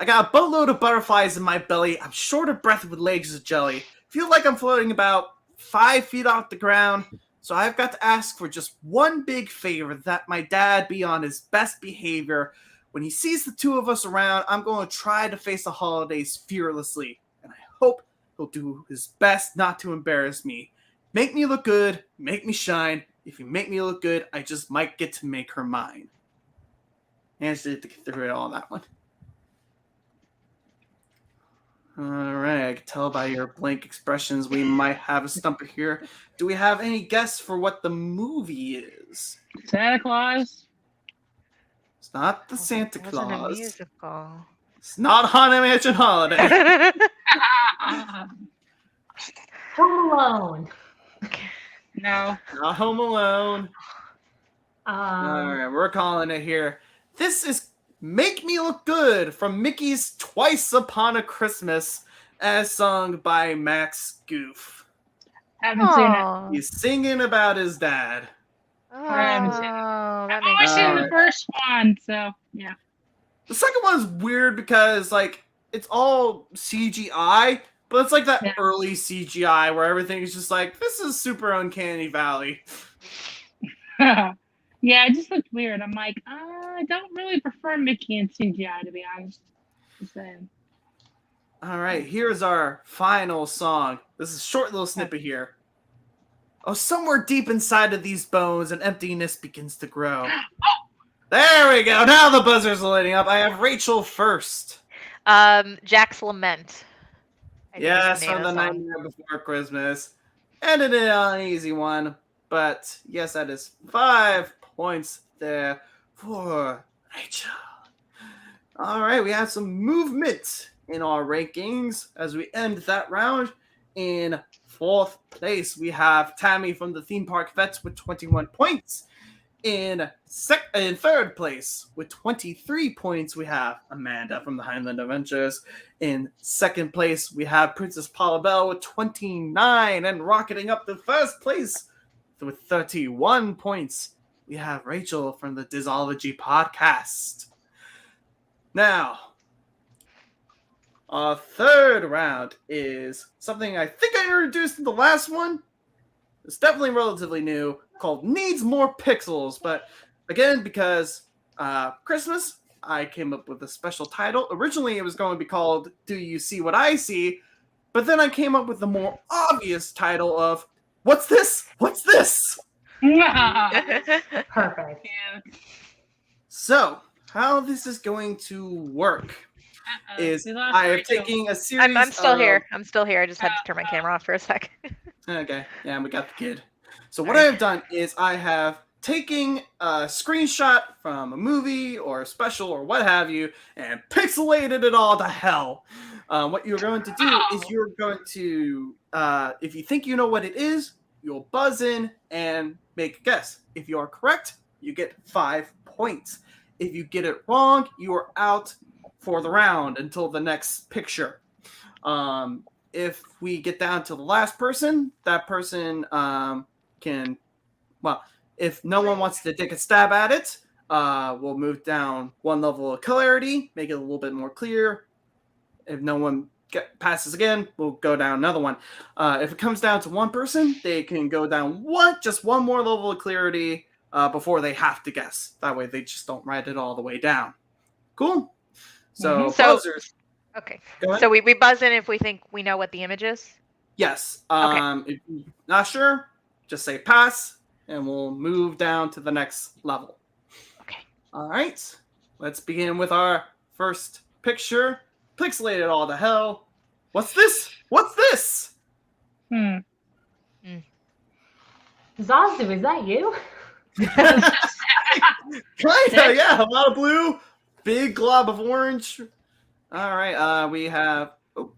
I got a boatload of butterflies in my belly. I'm short of breath with legs of jelly. Feel like I'm floating about 5 feet off the ground. So I've got to ask for just one big favor, that my dad be on his best behavior. When he sees the two of us around, I'm going to try to face the holidays fearlessly. And I hope he'll do his best not to embarrass me. Make me look good, make me shine. If you make me look good, I just might get to make her mine. Managed to get through it all on that one. All right, I can tell by your blank expressions we might have a stumper here. Do we have any guess for what the movie is? Santa Claus. It's not the Santa It wasn't a Claus. musical. It's not Haunted Mansion Holiday. Home Alone. No. Not Home Alone. All right, we're calling it here. This is Make Me Look Good from Mickey's Twice Upon a Christmas, as sung by Max Goof. Haven't seen it. He's singing about his dad. I haven't seen it. That I've makes only seen sense. the first one, so yeah. The second one's weird because, like, it's all CGI, but it's like that Yeah. early CGI where everything is just like, this is super uncanny valley. Yeah, it just looked weird. I'm like, I don't really prefer Mickey and CGI, to be honest. Just saying. All right, here's our final song. This is a short little snippet here. Oh, somewhere deep inside of these bones, an emptiness begins to grow. There we go. Now the buzzers are lighting up. I have Rachel first. Jack's Lament. I think is Yes, name from of the song. Nightmare Before Christmas. Ended it on an easy one. But yes, that is 5 points there for Rachel. All right, we have some movement in our rankings as we end that round. In 4th place, we have Tammy from the Theme Park Vets with 21 points. In 3rd place, with 23 points, we have Amanda from the Highland Adventures. In 2nd place, we have Princess Paula Bell with 29. And rocketing up to 1st place with 31 points, we have Rachel from the Disology Podcast. Now, our 3rd round is something I think I introduced in the last one. It's definitely relatively new, called Needs More Pixels. But again, because Christmas, I came up with a special title. Originally, it was going to be called Do You See What I See? But then I came up with the more obvious title of What's This? What's This? Perfect. Yeah. So, how this is going to work is We lost I am Rachel. taking a series I'm still of... here. I'm still here. I just had to turn my camera off for a sec. Okay, yeah, we got the kid. So what I have done is I have taken a screenshot from a movie or a special or what have you and pixelated it all to hell. What you're going to do is you're going to, if you think you know what it is, you'll buzz in and make a guess. If you are correct, you get 5 points. If you get it wrong, you are out for the round until the next picture. If we get down to the last person, that person can, well, if no one wants to take a stab at it, we'll move down 1 level of clarity, make it a little bit more clear. If no one passes again, we'll go down another one. If it comes down to one person, they can go down just one more level of clarity before they have to guess. That way they just don't write it all the way down. Cool? So, buzzers. Okay. Go ahead. So we buzz in if we think we know what the image is? Yes. Okay. If you're not sure, just say pass, and we'll move down to the next level. Okay. All right. Let's begin with our first picture. Pixelate it all to hell. What's this? What's this? Zazu, is that you? Kinda, yeah. A lot of blue, big glob of orange. All right. We have. Who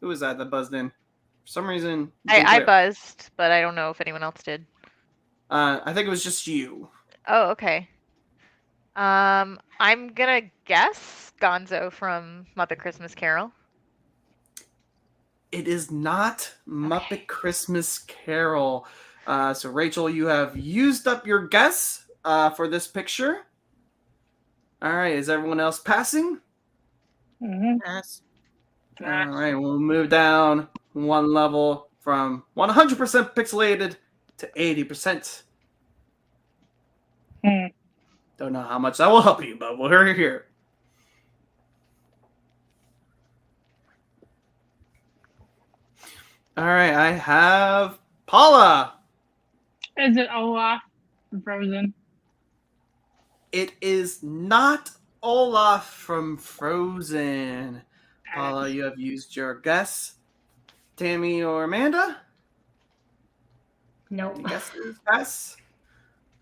was that buzzed in? For some reason, I buzzed, but I don't know if anyone else did. I think it was just you. Oh, okay. I'm gonna guess Gonzo from Muppet Christmas Carol. It is not Muppet Christmas Carol. So Rachel, you have used up your guess for this picture. All right, is everyone else passing? Pass. All right, we'll move down 1 level from 100% pixelated to 80%. Don't know how much that will help you, but we're here. All right, I have Paula. Is it Olaf from Frozen? It is not Olaf from Frozen. Paula, you have used your guess. Tammy or Amanda? Nope. Any guesses? Pass.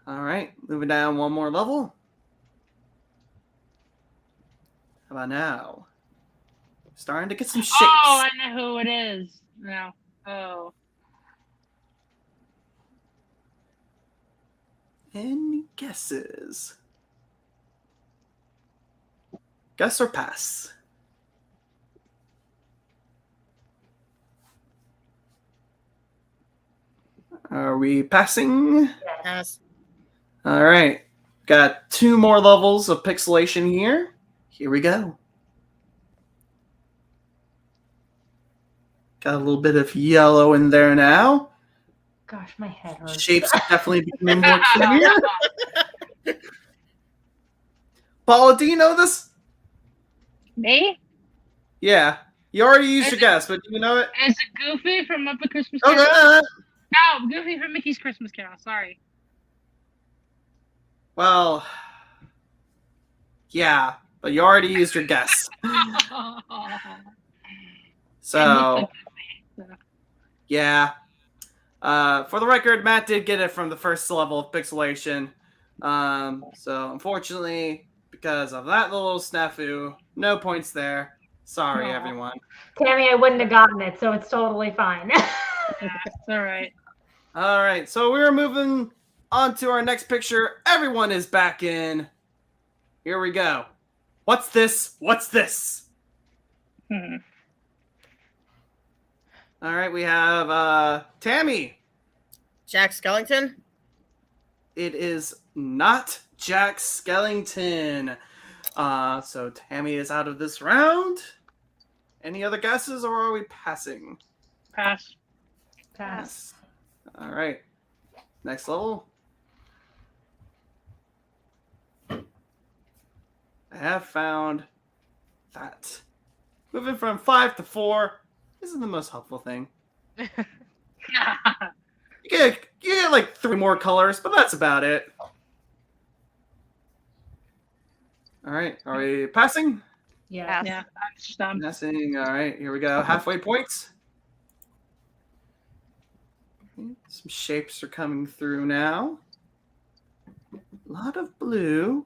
All right, moving down 1 more level. How about now? Starting to get some shapes. Oh, I know who it is. No. Oh. Any guesses? Guess or pass? Are we passing? Pass. All right. Got 2 more levels of pixelation here. Here we go. Got a little bit of yellow in there now. Gosh, my head hurts. Shapes are definitely becoming more clear. Paula, do you know this? Me? Yeah. You already used your guess, but do you know it? Is it Goofy from Muppet Christmas Oh, Carol? No, Goofy from Mickey's Christmas Carol. Sorry. well, yeah, but you already used your guess. So, yeah. For the record, Matt did get it from the first level of pixelation. So, unfortunately, because of that little snafu, no points there. Sorry, Aw. everyone. Tammy, I wouldn't have gotten it, so it's totally fine. It's all right. All right, so we're moving on to our next picture. Everyone is back in. Here we go. What's this? What's this? Hmm. All right, we have Tammy. Jack Skellington. It is not Jack Skellington. So Tammy is out of this round. Any other guesses, or are we passing? Pass. Pass. All right. Next level. I have found that moving from 5 to 4 isn't the most helpful thing. You get like 3 more colors, but that's about it. All right. Are we passing? Yeah. Yeah, I'm just done. Passing. All right. Here we go. Halfway points. Some shapes are coming through now. A lot of blue,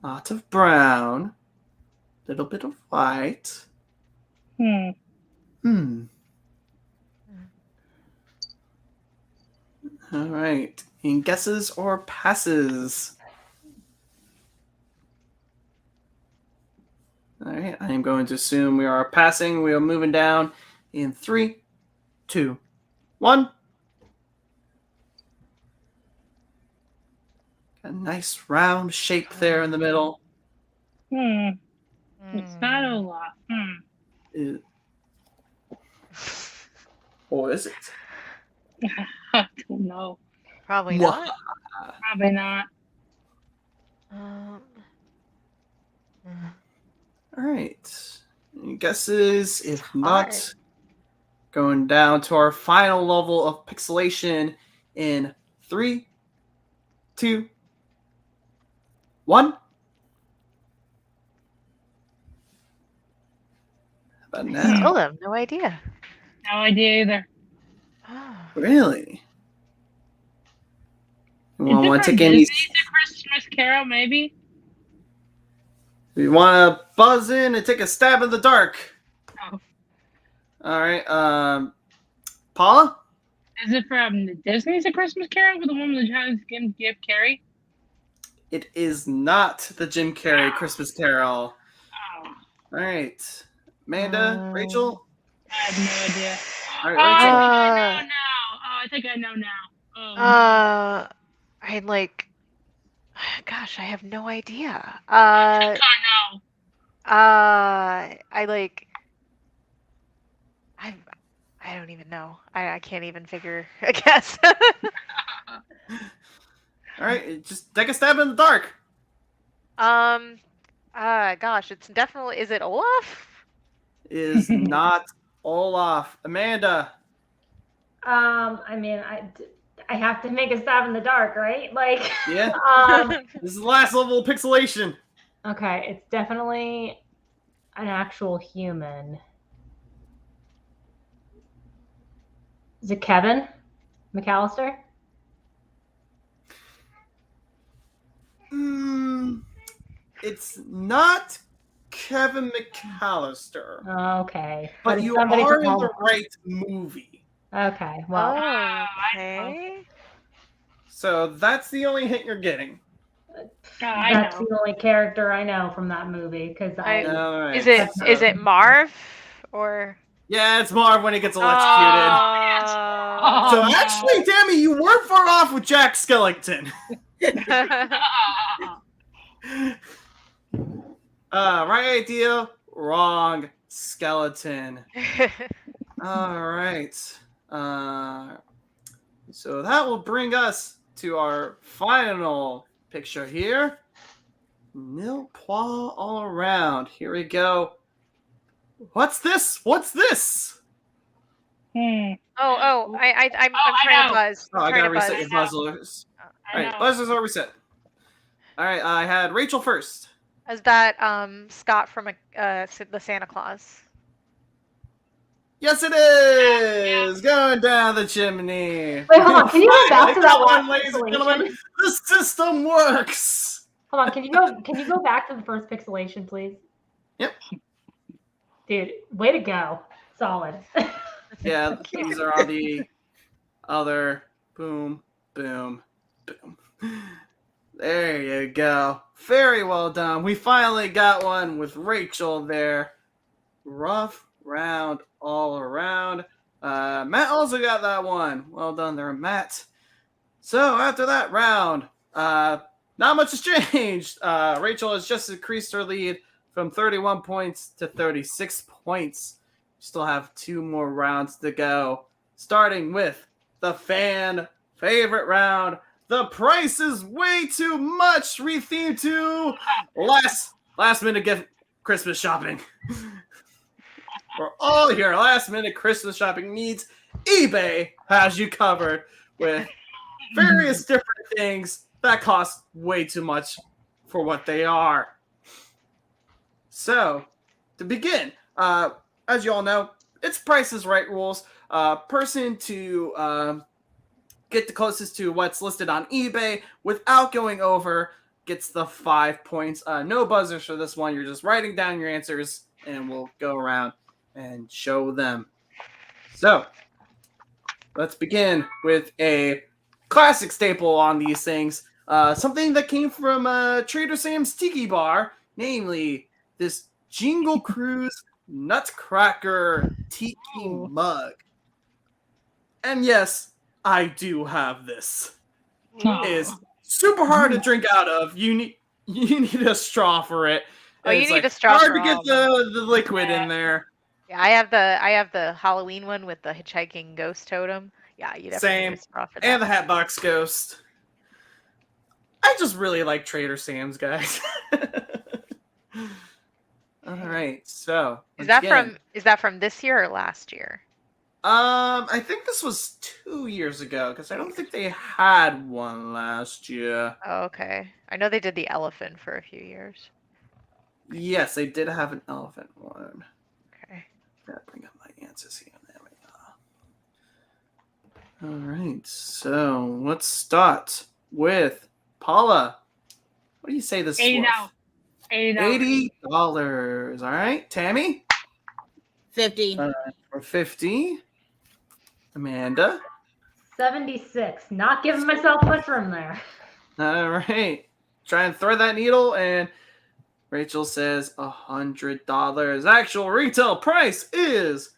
lot of brown, little bit of white. Hmm. All right. Any guesses or passes? All right. I am going to assume we are passing. We are moving down in 3, 2, 1. A nice round shape there in the middle. It's not Hmm. Olaf. Or is it? I don't know. Probably Mwah. not. Probably not. Um, All right. Any guesses? If not, hard. going down to our final level of pixelation in 3, 2, 1. How about I now? still have no idea. No idea either. Really? We Is it want to from take any? Disney's A Christmas Carol, maybe? We want to buzz in and take a stab in the dark. Oh. All right. Paula? Is it from the Disney's A Christmas Carol with the one with the Giants give Carrey? It is not the Jim Carrey Christmas Carol. Oh, All right. Amanda, Rachel? I have no idea. All Oh, right, Rachel. I know now. Oh, I think I know now. Oh, I like. Gosh, I have no idea. I think I know. I like. I don't even know. I can't even figure a guess. All right, just take a stab in the dark. Gosh, it's definitely. Is it Olaf? Is not Olaf. Amanda. I mean, I have to make a stab in the dark, right? Like, Yeah. um, This is the last level of pixelation. okay, it's definitely an actual human. Is it Kevin McAllister? It's not Kevin McAllister, Okay. but it's you somebody are from in the Home- right movie. Okay, well, Oh, okay. So that's the only hint you're getting. I That's know. the only character I know from that movie because All right. Is it Marv or? Yeah, it's Marv when he gets electrocuted. Oh, So no. actually, Tammy, you weren't far off with Jack Skellington. Right idea, wrong skeleton. All right. So that will bring us to our final picture here. Nil pois all around. Here we go. What's this? What's this? I'm I trying to know. buzz. Oh, I I'm trying gotta to buzz. reset your buzzers. I All right, know. buzzers are reset. All right, I had Rachel first. Is that Scott from the Santa Claus? Yes, it is! Going down the chimney. Wait, hold on. Can you go back to that one, last ladies and pixelation? gentlemen. The system works. Hold on. Can you go back to the first pixelation, please? Yep. Dude, way to go. Solid. Yeah, these are all the other boom, boom, boom. There you go. Very well done. We finally got one with Rachel there. Rough round all around. Matt also got that one. Well done there, Matt. So after that round, not much has changed. Rachel has just increased her lead from 31 points to 36 points. Still have 2 more rounds to go. Starting with the fan favorite round. The price is way too much. Rethemed to last minute gift Christmas shopping. For all your last minute Christmas shopping needs, eBay has you covered with various different things that cost way too much for what they are. So, to begin, as you all know, it's Price is Right rules. Person to get the closest to what's listed on eBay without going over gets the 5 points. No buzzers for this one. You're just writing down your answers, and we'll go around and show them. So, let's begin with a classic staple on these things. Something that came from Trader Sam's Tiki Bar, namely this Jingle Cruise Nutcracker Tiki mug. And yes, I do have this. It is super hard to drink out of. You need a straw for it. Oh, you It's, need a straw hard for to get all of the liquid in there. Yeah, I have the Halloween one with the hitchhiking ghost totem. Yeah, you definitely need a straw for that. And the Hatbox Ghost. I just really like Trader Sam's, guys. All right, so Is that from this year or last year? I think this was 2 years ago because I don't think they had one last year. Oh, okay. I know they did the elephant for a few years. Yes, they did have an elephant one. Okay. Gotta bring up my answers here. There we go. All right, so let's start with Paula. What do you say this is worth? $80. All right, Tammy? 50. For 50. Amanda? 76. Not giving myself much room there. All right. Try and throw that needle, and Rachel says $100. Actual retail price is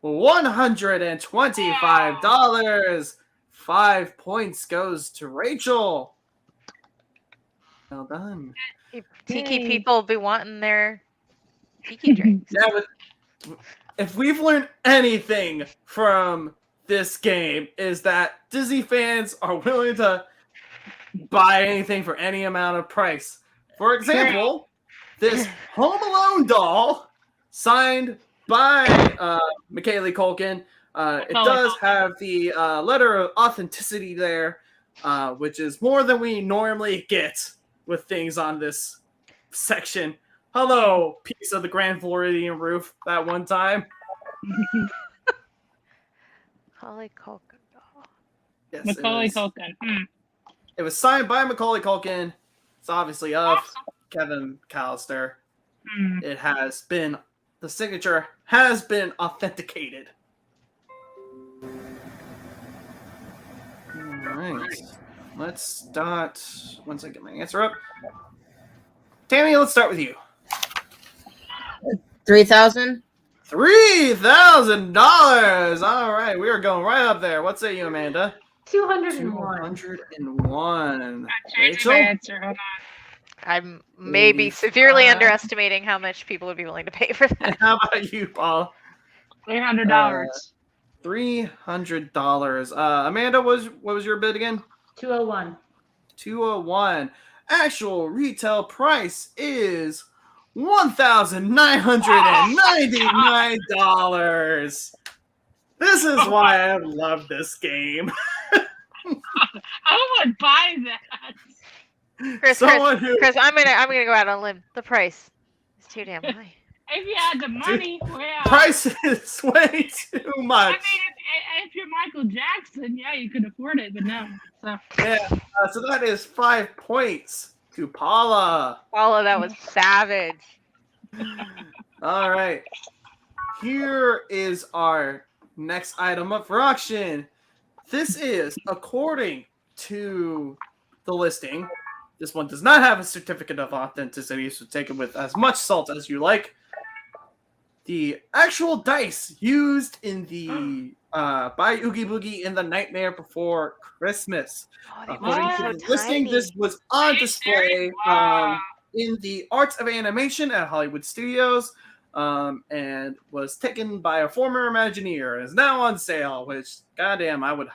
$125. 5 points goes to Rachel. Well done. Tiki people be wanting their tiki drinks. Yeah, but if we've learned anything from this game is that Disney fans are willing to buy anything for any amount of price. For example, this Home Alone doll signed by Macaulay Culkin. It does have the letter of authenticity there, which is more than we normally get with things on this section. Hello, piece of the Grand Floridian roof that one time. Macaulay Culkin doll. Yes, Macaulay Culkin. It was signed by Macaulay Culkin. It's obviously of Kevin McAllister. It has been, the signature has been authenticated. All right. let's start. Once I get my answer up. Tammy, let's start with you. $3,000. $3,000. All right, we are going right up there. What say you, Amanda? 201. 201. Changing my answer. Hold on. I'm maybe severely underestimating how much people would be willing to pay for that. How about you, Paul? $300. $300. Amanda, what was your bid again? 201. 201. Actual retail price is $1,999. This is why I love this game. I would buy that. Chris, I'm gonna go out on a limb. The price is too damn high. If you had the money, well. Price is way too much. I mean, if you're Michael Jackson, yeah, you could afford it, but no. So yeah, so that is 5 points to Paula. Paula, that was savage. All right. Here is our next item up for auction. This is, according to the listing, this one does not have a certificate of authenticity, so take it with as much salt as you like. The actual dice used in the by Oogie Boogie in the Nightmare Before Christmas. According to the listing, this was on display in the Arts of Animation at Hollywood Studios, and was taken by a former Imagineer and is now on sale. Which, goddamn, I would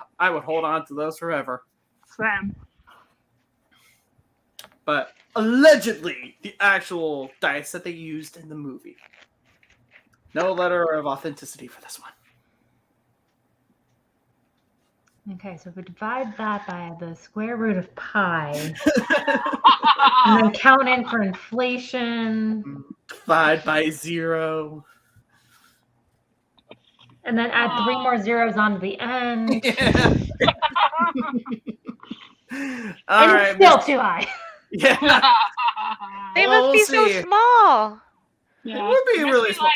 hold on to those forever. Slam. But allegedly, the actual dice that they used in the movie. No letter of authenticity for this one. Okay, so if we divide that by the square root of pi, and then count in for inflation. Divide by 0. And then add 3 more zeros onto the end. Yeah. All right. It's still too high. Yeah. They Well, must be we'll so see. small. It would be really small.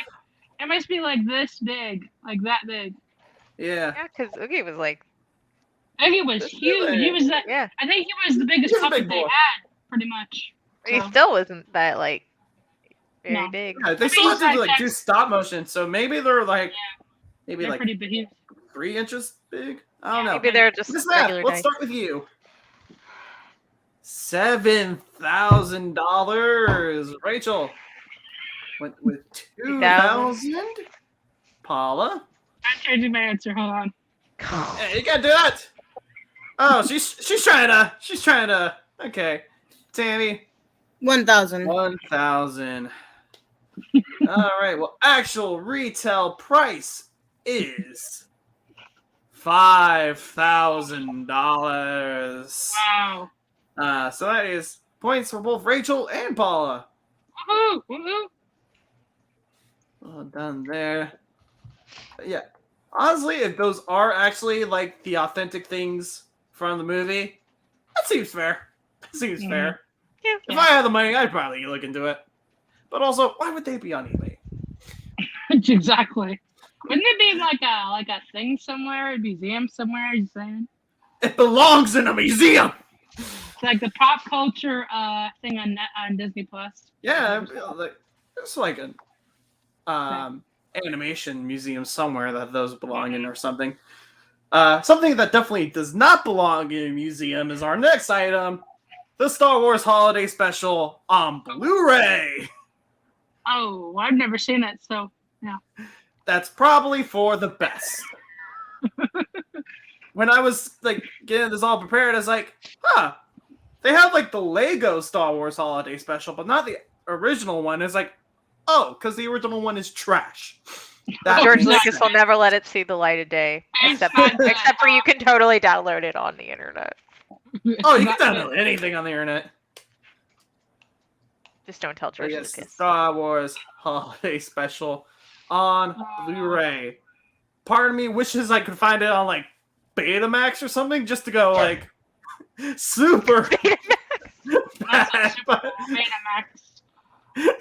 It must be like this big, like that big. Yeah. Yeah, because Oogie was like, Oogie was That's huge. really- He was the, yeah. I think he was the biggest He's a puppet big they boy. had, pretty much. He So, still wasn't that like very No. big. Yeah, they still have to like do stop motion, so maybe they're like maybe they're like pretty big. 3 inches big. I don't know. Maybe they're just Miss Matt, regular let's dice. start with you. $7,000. Rachel went with 2,000. Paula, I'm changing my answer. Hold on. hey, you gotta do that. Oh, she's trying to. Okay, Tammy, 1,000. 1,000. All right. Well, actual retail price is $5,000. Wow. So that is points for both Rachel and Paula. Woohoo! Woohoo! Well done there. But yeah, honestly, if those are actually like the authentic things from the movie, that seems fair. That seems fair. Yeah. If I had the money, I'd probably look into it. But also, why would they be on eBay? Exactly. Wouldn't it be like a thing somewhere, a museum somewhere? You saying? It belongs in a museum. It's like the pop culture thing on Disney Plus. Yeah, like it's like an animation museum somewhere that those belong in or something. Something that definitely does not belong in a museum is our next item, the Star Wars Holiday Special on Blu-ray. Oh, I've never seen it, so yeah. That's probably for the best. When I was like getting this all prepared, I was like, huh, they have like the Lego Star Wars Holiday Special, but not the original one. It's like, oh, because the original one is trash. That George makes Lucas sense. will never let it see the light of day, except for you can totally download it on the internet. Oh, you can download anything on the internet. Just don't tell But George yes, Lucas. Star Wars Holiday Special on Blu-ray. Part of me wishes I could find it on like Betamax or something, just to go like super bad. But,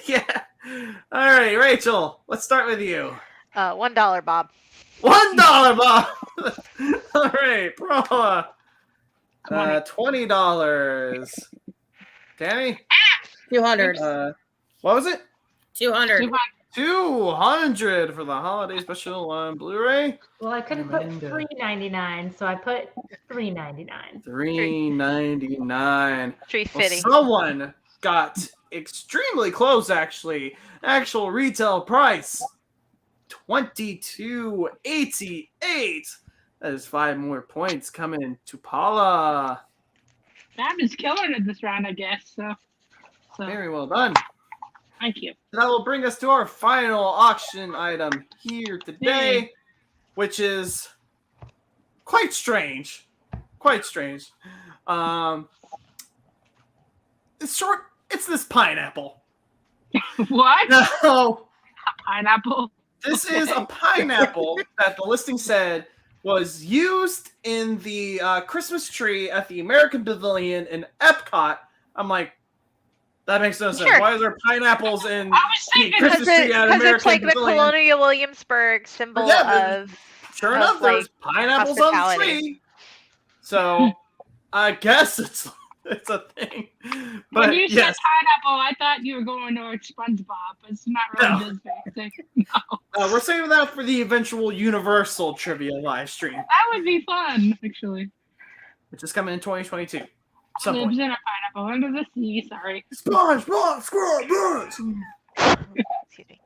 yeah. All right, Rachel. Let's start with you. $1, Bob. $1, Bob. All right, Paula. $20. Tammy? 200. What was it? 200. 200 for the holiday special on Blu-ray. Well, I couldn't put $3.99, so I put $3.99. $3.99. Tree Well, fitting. someone got extremely close, actually. Actual retail price, $22.88. That is 5 more points coming to Paula. I'm just killing it this round, I guess. So Very well done. thank you. That will bring us to our final auction item here today, which is quite strange. Quite strange. It's short. It's this pineapple. What? No, Pineapple? this is a pineapple that the listing said was used in the Christmas tree at the American Pavilion in Epcot. I'm like, that makes no sense. Sure. Why are there pineapples in I was the thinking Christmas tree at Because American it's like the Pavilion? Colonial Williamsburg symbol Yeah, but of. Sure of, enough, there's like, pineapples on the hospitality. tree. So I guess it's a thing. But when you said yes, pineapple, I thought you were going to SpongeBob. It's not really Disney. No. we're saving that for the eventual Universal trivia live stream, That would be fun, actually. which is coming in 2022. Some Lives point. in a pineapple under the sea. Sorry. SpongeBob SquarePants. Excuse me.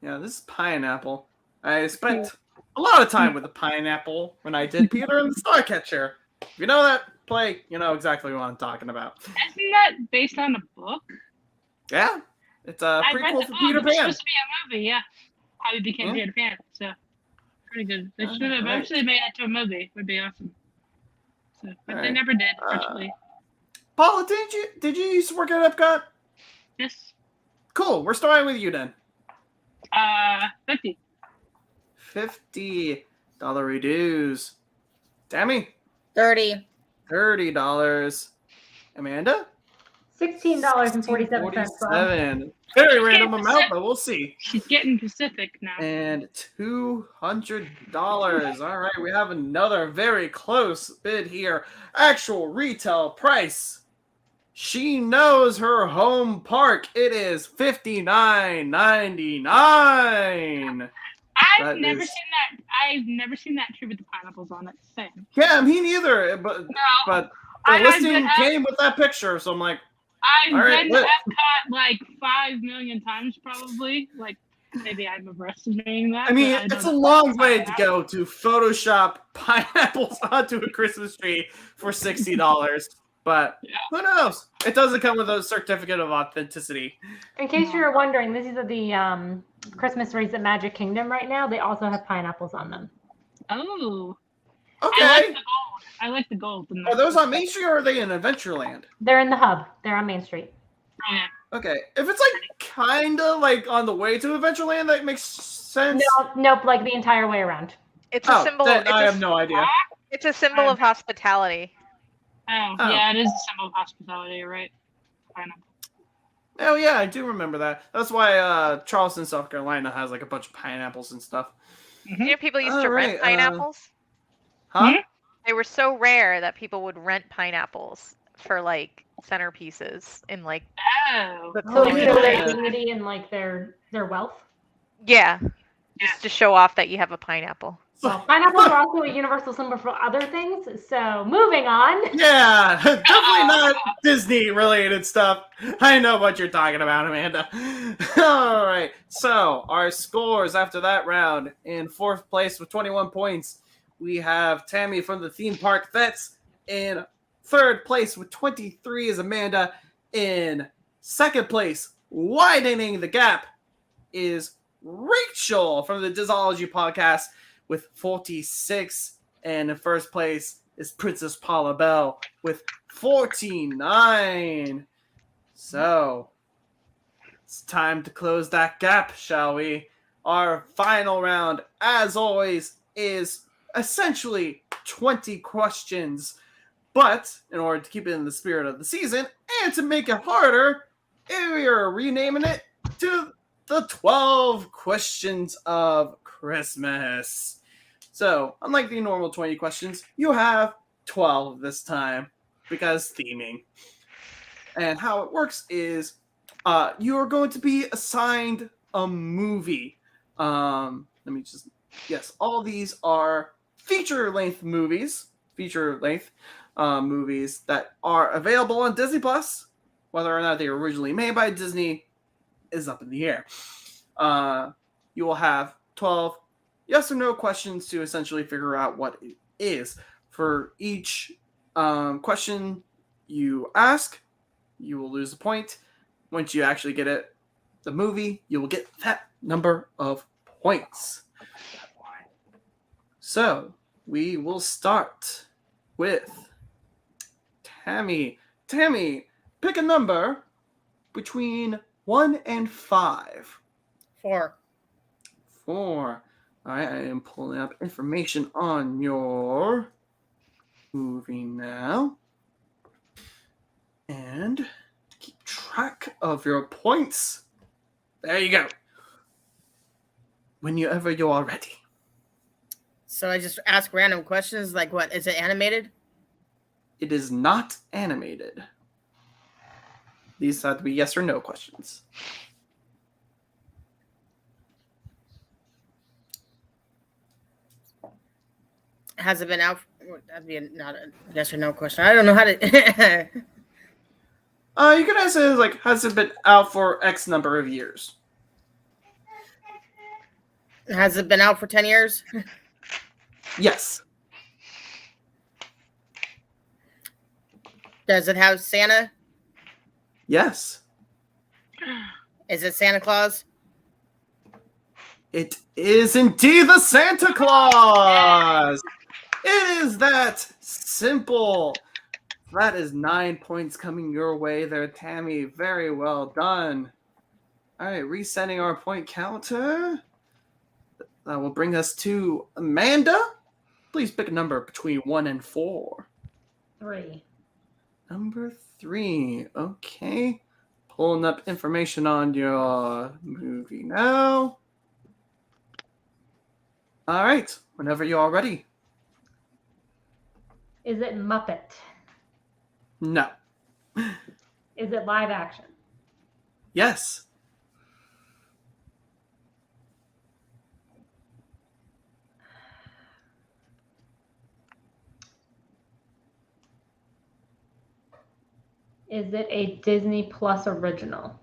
Yeah, this is pineapple. I spent a lot of time with the pineapple when I did Peter and the Starcatcher. If you know that play, you know exactly what I'm talking about. Isn't that based on a book? Yeah, it's a I read prequel the to book. Peter It was Pan. supposed to be a movie, yeah. How he became Yeah. Peter Pan. So, pretty good. They should have Alright. actually made it to a movie. Would be awesome. So, but they Alright. never did, actually. Paula, did you used to work at Epcot? Yes. Cool. We're starting with you then. 50. $50 dues. Tammy, 30. $30. Amanda, $16.47. Bob. $47. Very random amount, but we'll see. She's getting Pacific now. And $200. All right, we have another very close bid here. Actual retail price. She knows her home park. It is $59.99. I've never seen that. I've never seen that tree with the pineapples on it. Same. Yeah, me neither. But No, the I've listing been- came with that picture, so I'm like, I've all right, been to lit. Epcot like 5 million times, probably. Like, maybe I'm overestimating that. I mean, but it's a don't long know. way to go to Photoshop pineapples onto a Christmas tree for $60. But who knows? It doesn't come with a certificate of authenticity. In case you were wondering, these are the Christmas trees at Magic Kingdom right now. They also have pineapples on them. Oh, Okay. I like the gold. I like the gold. Are those on Main Street or are they in Adventureland? They're in the hub. They're on Main Street. Oh, yeah. Okay. If it's like kind of like on the way to Adventureland, that makes sense. No, nope, like the entire way around. It's a Oh, symbol. then It's I a, have no idea. it's a symbol of hospitality. Oh, Oh. yeah, it is a symbol of hospitality, you're right? Pineapple. Oh yeah, I do remember that. That's why Charleston, South Carolina has like a bunch of pineapples and stuff. You know, people used to Alright, rent pineapples. Huh? They were so rare that people would rent pineapples for like centerpieces in like Oh. the So they show their yeah. dignity and like their wealth. yeah, just to show off that you have a pineapple. Well, pineapples are also a universal symbol for other things. So moving on. Yeah, definitely not Disney related stuff. I know what you're talking about, Amanda. All right, so our scores after that round: in fourth place with 21 points, we have Tammy from the theme park Vets. In third place with 23 is Amanda. In second place, widening the gap, is Rachel from the Disology Podcast with 46, and in first place is Princess Paula Bell with 49. So it's time to close that gap, shall we? Our final round, as always, is essentially 20 questions. But in order to keep it in the spirit of the season and to make it harder, we are renaming it to the 12 questions of Christmas. So, unlike the normal 20 questions, you have 12 this time because theming. And how it works is you are going to be assigned a movie. All these are feature-length movies that are available on Disney Plus. Whether or not they were originally made by Disney is up in the air. You will have 12 yes or no questions to essentially figure out what it is. For each question you ask, you will lose a point. Once you actually get it, the movie, you will get that number of points. So, we will start with Tammy. Tammy, pick a number between 1 and 5. 4. 4. All right, I am pulling up information on your movie now. And keep track of your points. There you go. Whenever you are ready. So I just ask random questions like what? Is it animated? It is not animated. These have to be yes or no questions. Has it been out? That'd be not a yes or no question. I don't know how to. You could answer like, has it been out for X number of years? Has it been out for 10 years? Yes. Does it have Santa? Yes. Is it Santa Claus? It is indeed the Santa Claus! It is that simple. That is 9 points coming your way there, Tammy. Very well done. All right, resetting our point counter. That will bring us to Amanda. Please pick a number between 1 and 4. 3. Number 3. Okay. Pulling up information on your movie now. All right. Whenever you are ready. Is it Muppet? No. Is it live action? Yes. Is it a Disney Plus original?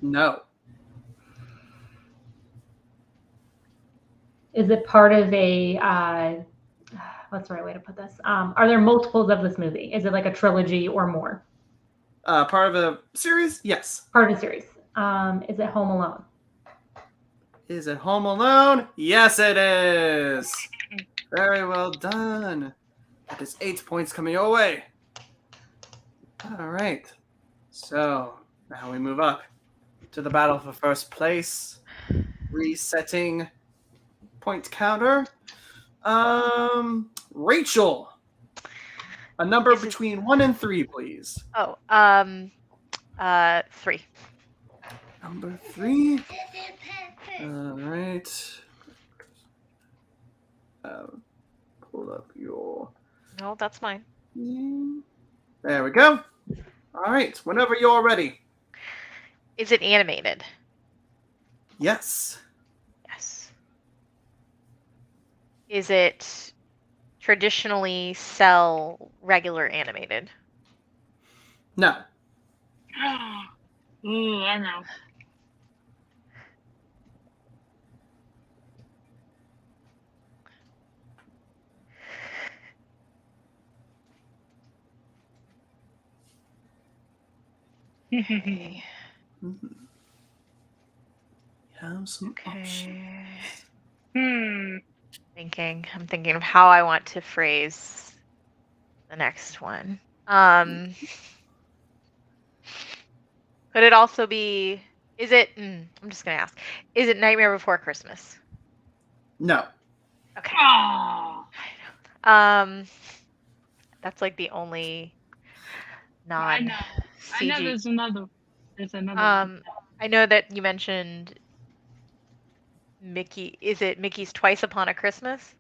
No. Is it part of a, what's the right way to put this? Are there multiples of this movie? Is it like a trilogy or more? Part of a series? Yes. Part of a series. Is it Home Alone? Is it Home Alone? Yes, it is. Very well done. That is 8 points coming your way. All right. So now we move up to the battle for first place. Resetting point counter. Rachel. A number between 1 and 3, please. 3. Number 3. All right. Pull up your. No, that's mine. There we go. All right. Whenever you're ready. Is it animated? Yes. Yes. Is it traditionally cell regular animated? No. Ooh, I know. Okay. Have some options. I'm thinking of how I want to phrase the next one. Could it also be, is it, I'm just going to ask, is it Nightmare Before Christmas? No. Okay. Oh. That's like the only I non know. I know CG. there's another one. I know that you mentioned Mickey. Is it Mickey's Twice Upon a Christmas?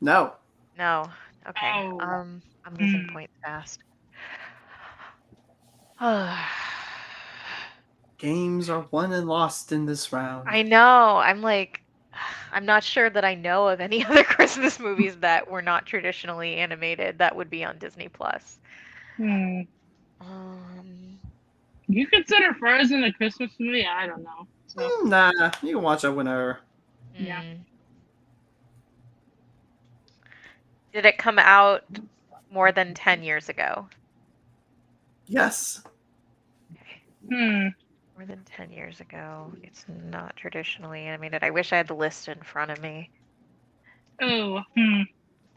No. No. Okay. Oh. I'm losing points fast. Games are won and lost in this round. I know. I'm not sure that I know of any other Christmas movies that were not traditionally animated that would be on Disney Plus. You consider Frozen a Christmas movie? I don't know. So. Nah, you can watch it whenever. Yeah. Did it come out more than 10 years ago? Yes. More than 10 years ago. It's not traditionally animated. I wish I had the list in front of me. Oh,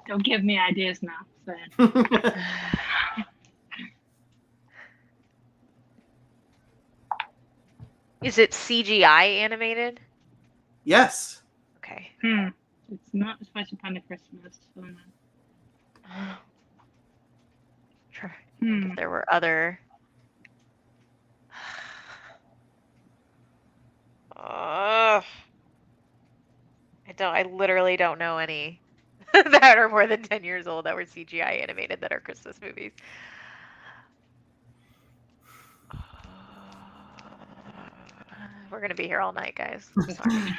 don't give me ideas now. So. Is it CGI animated? Yes. Okay. It's not Twice Upon a Christmas. So If there were other. I literally don't know any that are more than 10 years old that were CGI animated that are Christmas movies. We're gonna be here all night, guys. Sorry.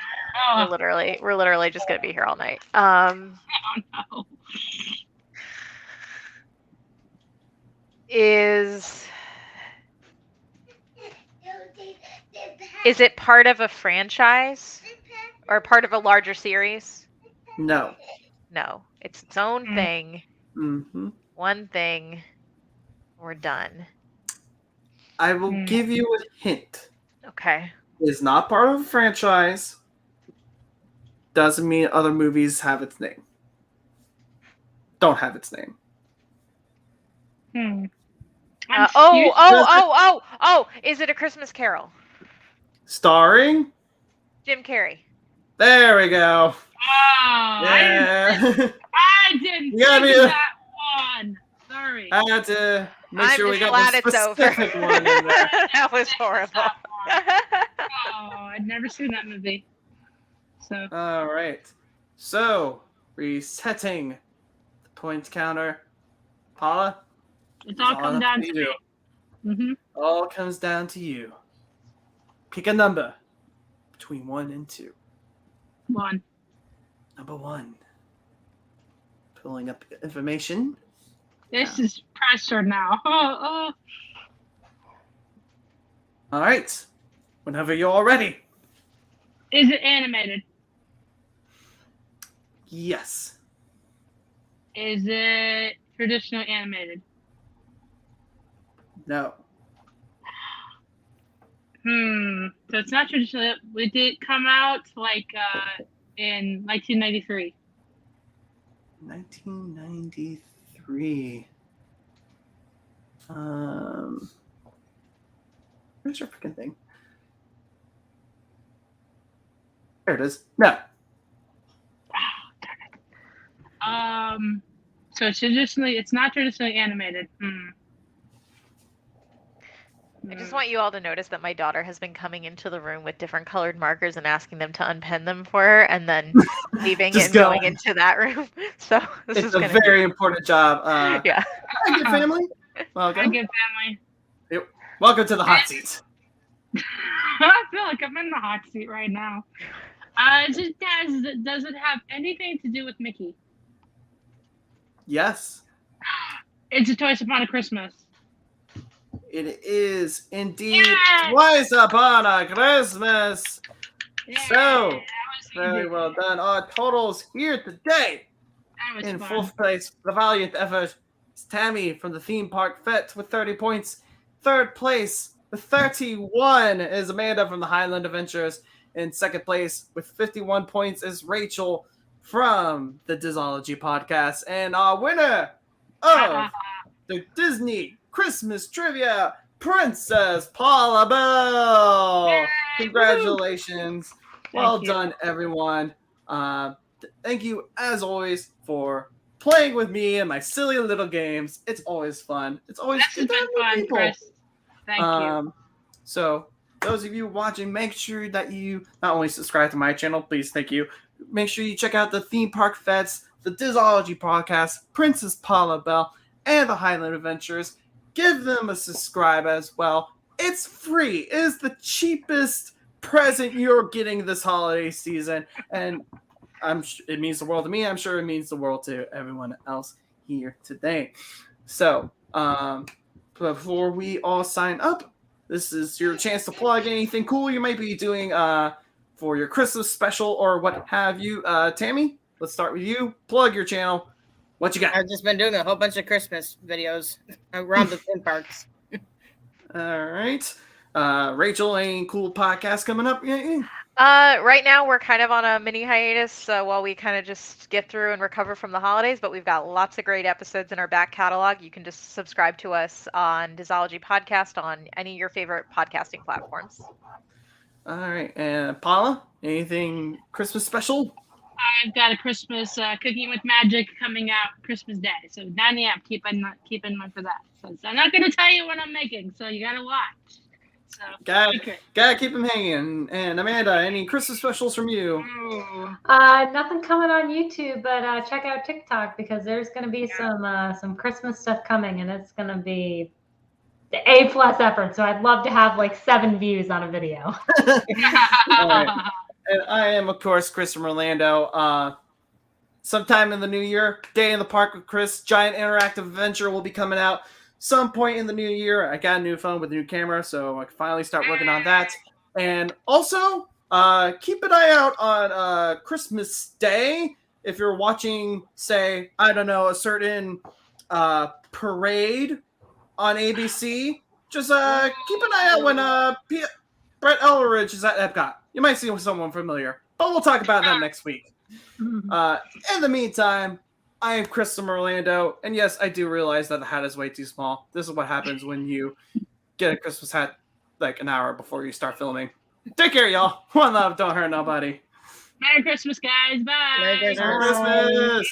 We're literally just gonna be here all night. Oh no. Is it part of a franchise or part of a larger series? No. No, it's its own thing. Mm-hmm. One thing. We're done. I will give you a hint. Okay. It is not part of a franchise. Doesn't mean other movies have its name. Don't have its name. Is it A Christmas Carol? Starring Jim Carrey. There we go. Oh, Yeah. I didn't think of that one. Sorry. I had to make sure we got glad the it's specific over. one in there. That was horrible. Oh, I'd never seen that movie. So. All right. So, resetting the point counter. Paula? It's all comes down to me. Mm-hmm. All comes down to you. Pick a number between 1 and 2. 1. Number 1. Pulling up information. This is pressure now. All right. Whenever you're all ready. Is it animated? Yes. Is it traditionally animated? No. So it's not traditional. It did come out in 1993. 1993. Where's your freaking thing? There it is. No. So it's not traditionally animated. I just want you all to notice that my daughter has been coming into the room with different colored markers and asking them to unpen them for her and then leaving and going into that room. So it's a very important job. Yeah. Hi, good family. Welcome. Hi, good family. Yep. Welcome to the hot seat. I feel like I'm in the hot seat right now. Does it have anything to do with Mickey? Yes. It's a Twice Upon a Christmas. It is indeed Twice Upon a Christmas. Yeah, So, very well done. Our totals here today. In fun. fourth place, the valiant effort is Tammy from the theme park Fete with 30 points. Third place with 31 is Amanda from the Highland Adventures. In second place with 51 points is Rachel from the Disology Podcast. And our winner of the Disney Christmas Trivia, Princess Paula Bell. Yay, congratulations. Well you. done, everyone. Thank you, as always, for playing with me and my silly little games. It's always fun. It's always This good has to been have fun, people. Chris. Thank you. So, those of you watching, make sure that you not only subscribe to my channel, please, thank you. Make sure you check out the Theme Park Vets, the Disology Podcast, Princess Paula Bell, and the Highland Adventures. Give them a subscribe as well. It's free. It is the cheapest present you're getting this holiday season, and it means the world to me. I'm sure it means the world to everyone else here today. So, before we all sign up, this is your chance to plug anything cool you might be doing for your Christmas special or what have you. Tammy, let's start with you. Plug your channel. What you got? I've just been doing a whole bunch of Christmas videos around the theme parks. All right. Rachel, any cool podcasts coming up? Right now we're kind of on a mini hiatus while we kind of just get through and recover from the holidays, but we've got lots of great episodes in our back catalog. You can just subscribe to us on Disology Podcast on any of your favorite podcasting platforms. All right. And Paula, anything Christmas special? I've got a Christmas Cooking with Magic coming out Christmas Day. So 9 a.m. Keep in mind for that. So I'm not going to tell you what I'm making, so you got to watch. So, gotta keep them hanging. And Amanda, any Christmas specials from you? Nothing coming on YouTube, but check out TikTok because there's going to be some Christmas stuff coming, and it's going to be the A+ effort. So I'd love to have like 7 views on a video. Right. And I am, of course, Chris from Orlando. Sometime in the new year, Day in the Park with Chris, giant interactive adventure will be coming out some point in the new year. I got a new phone with a new camera, so I can finally start working on that. And also, keep an eye out on Christmas Day. If you're watching, say, I don't know, a certain parade on ABC, just keep an eye out when Brett Elridge is at Epcot. You might see someone familiar, but we'll talk about that next week. In the meantime, I am Chris from Orlando, and yes, I do realize that the hat is way too small. This is what happens when you get a Christmas hat like an hour before you start filming. Take care, y'all. One love, don't hurt nobody. Merry Christmas, guys. Bye. Merry Christmas. Merry Christmas.